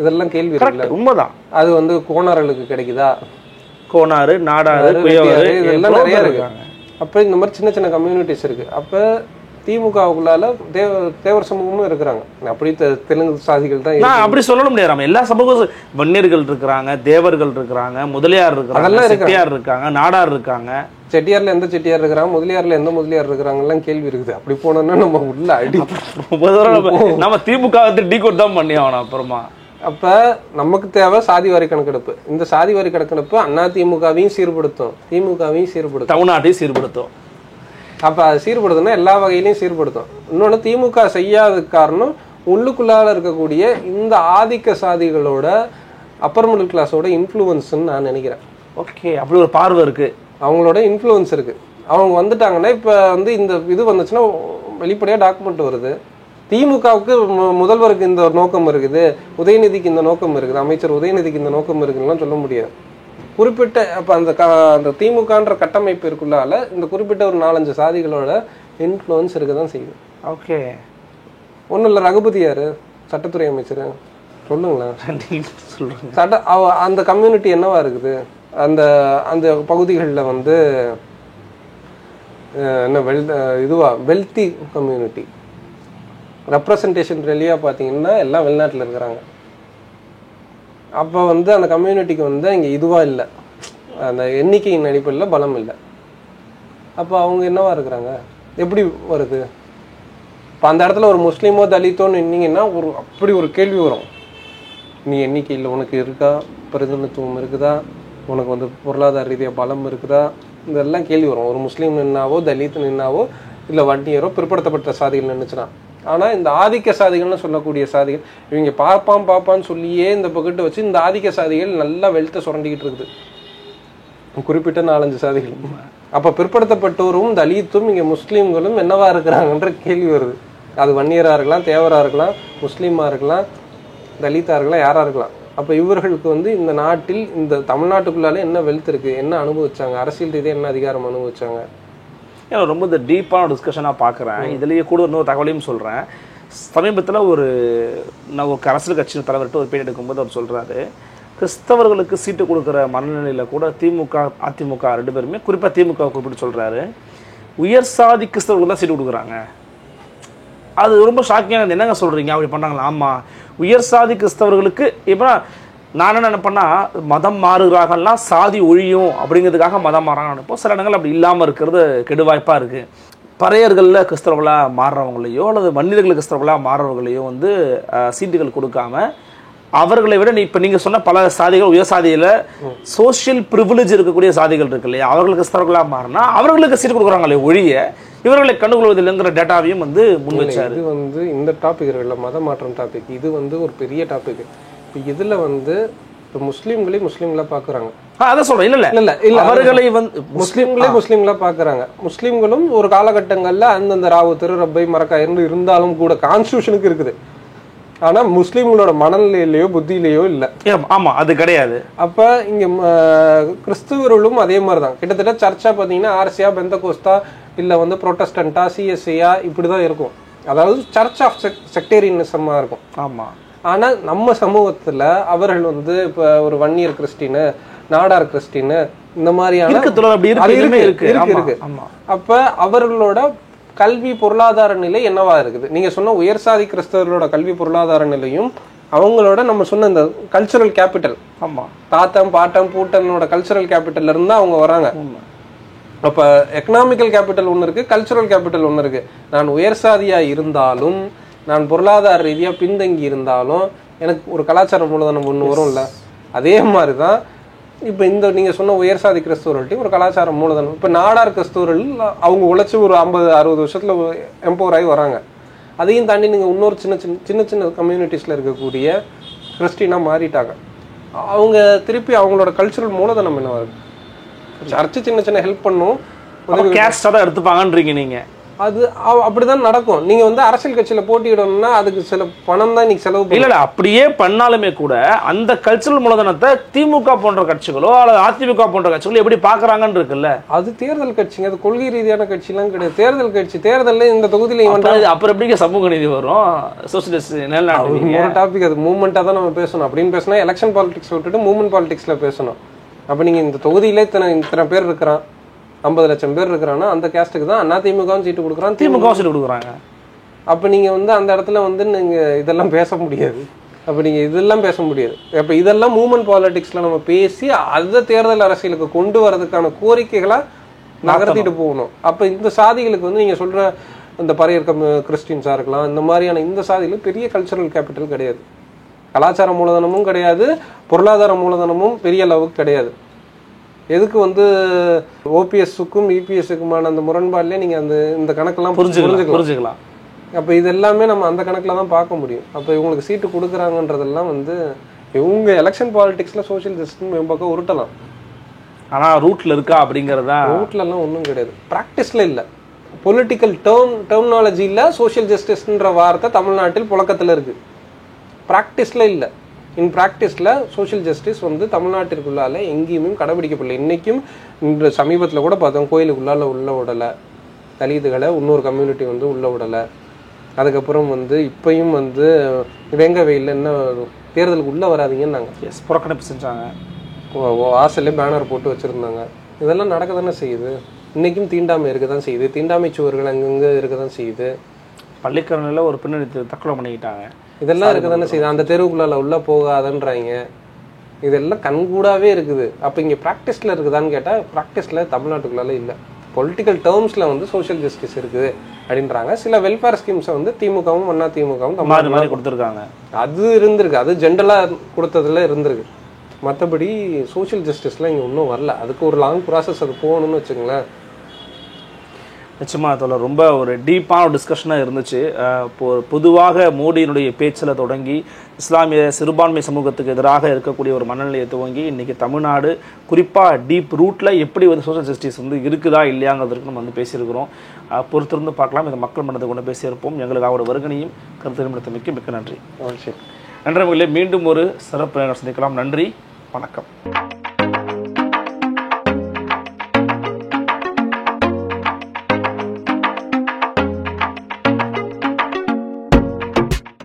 [SPEAKER 2] இதெல்லாம் கேள்வி இருக்குல்ல.
[SPEAKER 3] உண்மைதான்.
[SPEAKER 2] அது வந்து கோணார்களுக்கு கிடைக்குதா,
[SPEAKER 3] கோணாறு, நாடாறு,
[SPEAKER 2] இதெல்லாம் நிறைய இருக்கு. அப்போ இந்த மாதிரி சின்ன சின்ன கம்யூனிட்டிஸ் இருக்குது. அப்போ திமுகவுக்குள்ளால தேவர் சமூகமும் இருக்கிறாங்க. அப்படி தெலுங்கு சாதிகள் தான்
[SPEAKER 3] நான் அப்படி சொல்ல முடியாது. எல்லா சமூகம் வன்னியர்கள் இருக்கிறாங்க, தேவர்கள் இருக்கிறாங்க, முதலியார் இருக்கிறாங்க, செட்டியார் இருக்காங்க, நாடார் இருக்காங்க.
[SPEAKER 2] செட்டியார்ல எந்த செட்டியார் இருக்கிறாங்க, முதலியார்ல எந்த முதலியார் இருக்கிறாங்கலாம் கேள்வி இருக்குது. அப்படி போனோம்னா நம்ம உள்ள அடி
[SPEAKER 3] நம்ம திமுக டீ கோட் தான் பண்ணி ஆகணும். அப்புறமா
[SPEAKER 2] அப்ப நமக்கு தேவை சாதிவாரி கணக்கெடுப்பு. இந்த சாதிவாரி கணக்கெடுப்பு அண்ணா திமுகவையும் சீர்படுத்தும், திமுகவையும் சீர்படுத்தும்,
[SPEAKER 3] தமிழ்நாட்டையும் சீர்படுத்தும்.
[SPEAKER 2] அப்ப அது சீர்படுத்தணும், எல்லா வகையிலையும் சீர்படுத்தும். இன்னொன்னு காரணம் செய்யாத காரணம் உள்ளுக்குள்ளால இருக்கக்கூடிய இந்த ஆதிக்க சாதிகளோட அப்பர் மிடில் கிளாஸோட இன்ஃப்ளூயன்ஸ்ன்னு நான் நினைக்கிறேன்.
[SPEAKER 3] ஓகே, அப்படி ஒரு பார்வை இருக்கு,
[SPEAKER 2] அவங்களோட இன்ஃப்ளூயன்ஸ் இருக்கு. அவங்க வந்துட்டாங்கன்னா இப்ப இந்த இது வந்துச்சுன்னா வெளிப்படையா டாக்குமெண்ட் வருது. திமுகவுக்கு முதல்வருக்கு இந்த நோக்கம் இருக்குது, உதயநிதிக்கு இந்த நோக்கம் இருக்குது, அமைச்சர் உதயநிதிக்கு இந்த நோக்கம் இருக்குன்னு சொல்ல முடியாது. குறிப்பிட்ட அப்ப அந்த திமுகன்ற கட்டமைப்பு இருக்குள்ளால இந்த குறிப்பிட்ட ஒரு 4-5 சாதிகளோட இன்ஃப்ளூயன்ஸ் இருக்கதான் செய்யுது.
[SPEAKER 3] ஓகே,
[SPEAKER 2] ஒன்றும் இல்லை. ரகுபதி யாரு? சட்டத்துறை அமைச்சர். சொல்லுங்களேன். அந்த கம்யூனிட்டி என்னவா இருக்குது? அந்த அந்த பகுதிகளில் என்ன வெல்த்தி கம்யூனிட்டி ரெப்ரசன்டேஷன் ரெலியா பார்த்தீங்கன்னா எல்லாம் வெளிநாட்டில் இருக்கிறாங்க. அப்போ அந்த கம்யூனிட்டிக்கு இங்கே இதுவாக இல்லை, அந்த எண்ணிக்கையின் அடிப்படையில் பலம் இல்லை. அப்போ அவங்க என்னவா இருக்கிறாங்க? எப்படி வருது? இப்போ அந்த இடத்துல ஒரு முஸ்லீமோ தலித்தோன்னு நின்னீங்கன்னா அப்படி ஒரு கேள்வி வரும். நீ எண்ணிக்கையில் உனக்கு இருக்கா, பிரதிநிதித்துவம் இருக்குதா, உனக்கு பொருளாதார ரீதியாக பலம் இருக்குதா, இதெல்லாம் கேள்வி வரும். ஒரு முஸ்லீம் நின்னாவோ தலித் நின்னாவோ இல்லை வன்னியரோ பிற்படுத்தப்பட்ட சாதிகள் நின்றுச்சுன்னா. ஆனால் இந்த ஆதிக்க சாதிகள்னு சொல்லக்கூடிய சாதிகள் இவங்க பாப்பான்னு சொல்லியே இந்த பக்கெட்டு வச்சு இந்த ஆதிக்க சாதிகள் நல்லா வெளுத்த சுரண்டிக்கிட்டு இருக்குது, குறிப்பிட்ட 4-5 சாதிகள். அப்போ பிற்படுத்தப்பட்டோரும் தலித்தும் இங்கே முஸ்லீம்களும் என்னவா இருக்கிறாங்கன்ற கேள்வி வருது. அது வன்னியராக இருக்கலாம், தேவராக இருக்கலாம், முஸ்லீமாக இருக்கலாம், தலித்தாக இருக்கலாம், யாராக இருக்கலாம். அப்போ இவர்களுக்கு இந்த நாட்டில் இந்த தமிழ்நாட்டுக்குள்ளால என்ன வெல்த் இருக்குது, என்ன அனுபவிச்சாங்க, அரசியல் ரீதியாக என்ன அதிகாரம் அனுபவிச்சாங்க.
[SPEAKER 3] ஏன்னா ரொம்ப இந்த டீப்பான டிஸ்கஷனாக பார்க்குறேன். இதுலேயே கூட இன்னொரு தகவலையும் சொல்கிறேன். சமீபத்தில் நான் ஒரு அரசியல் கட்சியின் தலைவர்கிட்ட ஒரு பேட்டி எடுக்கும்போது அவர் சொல்கிறாரு, கிறிஸ்தவர்களுக்கு சீட்டு கொடுக்குற மனநிலையில் கூட திமுக அதிமுக 2 பேருமே, குறிப்பாக திமுக குறிப்பிட்டு சொல்கிறாரு, உயர் சாதி கிறிஸ்தவர்களுக்கு தான் சீட்டு கொடுக்குறாங்க. அது ரொம்ப ஷாக்கிங்காக, என்னங்க சொல்கிறீங்க அப்படி பண்ணுறாங்களா? ஆமாம், உயர் சாதி கிறிஸ்தவர்களுக்கு இப்போ நான் என்ன நினைப்பேன்னா, மதம் மாறுகிறார்கள்லாம் சாதி ஒழியும் அப்படிங்கிறதுக்காக மதம் மாறாங்கன்னு நினைப்போம். சில இடங்கள் அப்படி இல்லாமல் இருக்கிறது கெடுவாய்ப்பாக இருக்குது. பறையர்களில் கிறிஸ்தவர்களாக மாறுறவங்களையோ அல்லது வன்னியர்கள் கிறிஸ்தவர்களாக மாறுறவங்களையோ சீட்டுகள் கொடுக்காம அவர்களை விட இப்போ நீங்கள் சொன்ன பல சாதிகள் உயர் சாதியில் சோசியல் ப்ரிவிலேஜ் இருக்கக்கூடிய சாதிகள் இருக்கு இல்லையா, அவர்களுக்கு கிறிஸ்தவர்களாக மாறினா அவர்களுக்கு சீட்டு கொடுக்குறாங்களே ஒழிய இவர்களை கண்டுகொள்வதில்லைங்கிற டேட்டாவையும் முன் வச்சாரு.
[SPEAKER 2] இது இந்த டாபிக் இருக்குல்ல, மத மாற்றம் டாபிக், இது ஒரு பெரிய டாபிக். இப்போ இதில் இப்போ முஸ்லீம்களா பார்க்குறாங்க.
[SPEAKER 3] அதான் சொல்கிறேன். இல்லை அவர்களை
[SPEAKER 2] முஸ்லீம்களா பார்க்குறாங்க. முஸ்லீம்களும் ஒரு காலகட்டங்களில் அந்தந்த ராவு திரு ரப்பை மரக்காயிருந்து இருந்தாலும் கூட கான்ஸ்டியூஷனுக்கு இருக்குது. ஆனால் முஸ்லீம்களோட மனநிலையிலையோ புத்தியிலையோ இல்லை.
[SPEAKER 3] ஆமாம், அது கிடையாது.
[SPEAKER 2] அப்போ இங்கே கிறிஸ்துவர்களும் அதே மாதிரி தான். கிட்டத்தட்ட சர்ச்சா பார்த்தீங்கன்னா ஆர்சியா, பெந்தகோஸ்தா, இல்லை புரோட்டஸ்டண்டா, சிஎஸ்சியா இப்படி தான் இருக்கும். அதாவது சர்ச் ஆஃப் செக்டேரியனிசமாக இருக்கும்.
[SPEAKER 3] ஆமாம்.
[SPEAKER 2] ஆனால் நம்ம சமூகத்தில் அவர்கள் இப்போ ஒரு வன்னியர் கிறிஸ்டினு, நாடார் கிறிஸ்டினு, இந்த மாதிரியான இருக்கு. அப்போ அவர்களோட கல்வி பொருளாதார நிலை என்னவா இருக்குது? நீங்க சொன்ன உயர் சாதி கிறிஸ்தவர்களோட கல்வி பொருளாதார நிலையும் அவங்களோட நம்ம சொன்ன இந்த கல்ச்சுரல் கேபிட்டல்,
[SPEAKER 3] ஆமா,
[SPEAKER 2] தாத்தம் பாட்டம் பூட்டனோட கல்ச்சுரல் கேபிட்டல்ல இருந்தா அவங்க வராங்க. அப்ப எக்கனாமிக்கல் கேபிட்டல் ஒன்று இருக்கு, கல்ச்சுரல் கேபிட்டல் ஒன்று இருக்கு. நான் உயர் சாதியா இருந்தாலும், நான் பொருளாதார ரீதியா பின்தங்கி இருந்தாலும் எனக்கு ஒரு கலாச்சார மூலதனம் ஒன்று வரும்ல. அதே மாதிரிதான் இப்போ நீங்க சொன்ன உயர் சாதி கிறிஸ்தவர்கள்ட்டையும் ஒரு கலாச்சார மூலதனம். இப்போ நாடார் கிறிஸ்தவர்கள் அவங்க உழைச்சி ஒரு 50-60 வருஷத்துல எம்பவர் ஆகி வராங்க. அதையும் தாண்டி நீங்க இன்னொரு சின்ன சின்ன கம்யூனிட்டிஸ்ல இருக்கக்கூடிய கிறிஸ்டினா மாறிட்டாங்க. அவங்க திருப்பி அவங்களோட கல்ச்சுரல் மூலதனம் என்னவா இருக்கு? சர்ச்சு சின்ன ஹெல்ப் பண்ணும்,
[SPEAKER 3] எடுத்துப்பாங்கன்றீங்க நீங்க.
[SPEAKER 2] அது அப்படிதான் நடக்கும். நீங்க அரசியல் கட்சியில போட்டியிடணும்னா அதுக்கு சில பணம் தான் இன்னைக்கு செலவு.
[SPEAKER 3] இல்ல அப்படியே பண்ணாலுமே கூட அந்த கல்ச்சுரல் மூலதனத்தை திமுக போன்ற கட்சிகளோ அல்லது அதிமுக போன்ற கட்சிகளோ எப்படி பாக்குறாங்கன்னு இருக்குல்ல.
[SPEAKER 2] அது தேர்தல் கட்சிங்க, அது கொள்கை ரீதியான கட்சி எல்லாம் கிடையாது. தேர்தல் கட்சி தேர்தல்ல இந்த தொகுதியில
[SPEAKER 3] அப்புறம் எப்படி சமூக நீதி வரும்? சோசியலிஸ்ட்
[SPEAKER 2] ஒரு டாபிக், அது மூவ்மெண்டா தான் நம்ம பேசணும். அப்படின்னு பேசினா எலெக்ஷன் பாலிடிக்ஸ் விட்டுட்டு மூவ்மெண்ட் பாலிடிக்ஸ்ல பேசணும். அப்ப நீங்க இந்த தொகுதியில இத்தனை பேர் இருக்கிறான், 50 லட்சம் பேர் இருக்கிறான்னா அந்த கேஸ்ட்டுக்கு தான் அதிமுகவும் சீட்டு கொடுக்குறான்,
[SPEAKER 3] திமுகவும் சீட்டு கொடுக்குறாங்க.
[SPEAKER 2] அப்போ நீங்கள் வந்து அந்த இடத்துல வந்து நீங்கள் இதெல்லாம் பேச முடியாது. அப்போ நீங்கள் இதெல்லாம் பேச முடியாது. அப்போ இதெல்லாம் மூமெண்ட் பாலிடிக்ஸில் நம்ம பேசி அதை தேர்தல் அரசியலுக்கு கொண்டு வரதுக்கான கோரிக்கைகளாக நகர்த்திட்டு போகணும். அப்போ இந்த சாதிகளுக்கு வந்து நீங்கள் சொல்கிற இந்த பறையர்க்க கிறிஸ்டின்ஸாக இருக்கலாம், இந்த மாதிரியான இந்த சாதிகளுக்கு பெரிய கல்ச்சரல் கேபிட்டல் கிடையாது, கலாச்சார மூலதனமும் கிடையாது, பொருளாதார மூலதனமும் பெரிய அளவுக்கு கிடையாது. எதுக்கு வந்து ஓபிஎஸ்ஸுக்கும் இபிஎஸ்ஸுக்குமான அந்த முரண்பாடுலேயே நீங்கள் அந்த இந்த கணக்கெல்லாம்
[SPEAKER 3] புரிஞ்சுக்கலாம்.
[SPEAKER 2] அப்போ இது எல்லாமே நம்ம அந்த கணக்கில் தான் பார்க்க முடியும். அப்போ இவங்களுக்கு சீட்டு கொடுக்குறாங்கன்றதெல்லாம் வந்து இவங்க எலெக்ஷன் பாலிடிக்ஸில் சோஷியல் ஜஸ்டிஸ் பக்கம் உருட்டலாம்.
[SPEAKER 3] ஆனால் ரூட்டில் இருக்கா அப்படிங்கிறதா?
[SPEAKER 2] ரூட்லலாம் ஒன்றும் கிடையாது, ப்ராக்டிஸில் இல்லை. பொலிட்டிக்கல் டெர்மினாலஜியில் சோஷியல் ஜஸ்டிஸ்ன்ற வார்த்தை தமிழ்நாட்டில் புழக்கத்தில் இருக்குது, ப்ராக்டிஸில் இல்லை. இன் ப்ராக்டிஸில் சோஷியல் ஜஸ்டிஸ் வந்து தமிழ்நாட்டிற்குள்ளால எங்கேயுமே கடைபிடிக்கப்படலை. இன்றைக்கும் இந்த சமீபத்தில் கூட பார்த்தோம், கோயிலுக்குள்ளால உள்ள விடலை, தலித்துகளை இன்னொரு கம்யூனிட்டி வந்து உள்ள விடலை. அதுக்கப்புறம் வந்து இப்பயும் வந்து வேங்க வெயிலில் என்ன தேர்தலுக்கு உள்ளே வராதிங்கன்னு நாங்கள்
[SPEAKER 3] புறக்கணிப்பு செஞ்சாங்க,
[SPEAKER 2] வாசல்லே பேனர் போட்டு வச்சுருந்தாங்க. இதெல்லாம் நடக்க தானே செய்யுது. இன்றைக்கும் தீண்டாமை இருக்க தான் செய்யுது, தீண்டாமை சுவர்கள் அங்கங்கே இருக்க தான் செய்யுது.
[SPEAKER 3] பள்ளிக்கரணையில் ஒரு பின்னணி தற்கொலை பண்ணிக்கிட்டாங்க,
[SPEAKER 2] இதெல்லாம் இருக்க தானே செய்யுது. அந்த தெருவுக்குள்ளால உள்ளே போகாதன்றாங்க, இதெல்லாம் கண்கூடாவே இருக்குது. அப்போ இங்கே ப்ராக்டிஸில் இருக்குதான்னு கேட்டால் ப்ராக்டிஸில் தமிழ்நாட்டுக்குள்ளால இல்லை. பொலிட்டிக்கல் டேர்ம்ஸில் வந்து சோஷியல் ஜஸ்டிஸ் இருக்குது அப்படின்றாங்க. சில வெல்ஃபேர் ஸ்கீம்ஸை வந்து திமுகவும் அதிமுகவும்
[SPEAKER 3] தமிழ்நாடு கொடுத்துருக்காங்க, அது
[SPEAKER 2] இருந்திருக்கு, அது ஜென்ரலாக கொடுத்ததுல இருந்திருக்கு. மற்றபடி சோஷியல் ஜஸ்டிஸ்லாம் இங்கே இன்னும் வரல. அதுக்கு ஒரு லாங் ப்ராசஸ் அது போகணும்னு வச்சுங்களேன்.
[SPEAKER 3] நிச்சயமாக அதில் ரொம்ப ஒரு டீப்பான ஒரு டிஸ்கஷனாக இருந்துச்சு. பொதுவாக மோடியினுடைய பேச்சில் தொடங்கி இஸ்லாமிய சிறுபான்மை சமூகத்துக்கு எதிராக இருக்கக்கூடிய ஒரு மனநிலையை துவங்கி இன்றைக்கி தமிழ்நாடு குறிப்பாக டீப் ரூட்டில் எப்படி வந்து சோஷியல் ஜஸ்டிஸ் வந்து இருக்குதா இல்லையாங்கிறதுக்கு நம்ம வந்து பேசியிருக்கிறோம். பொறுத்திருந்து பார்க்கலாம். இந்த மக்கள் மனதை கொண்டு பேசியிருப்போம். எங்களுக்கு அவரோட வருகனையும் கருத்து நிமிடத்தமைக்கு மிக்க நன்றி. நன்றி. மீண்டும் ஒரு சிறப்பு சந்திக்கலாம். நன்றி, வணக்கம்.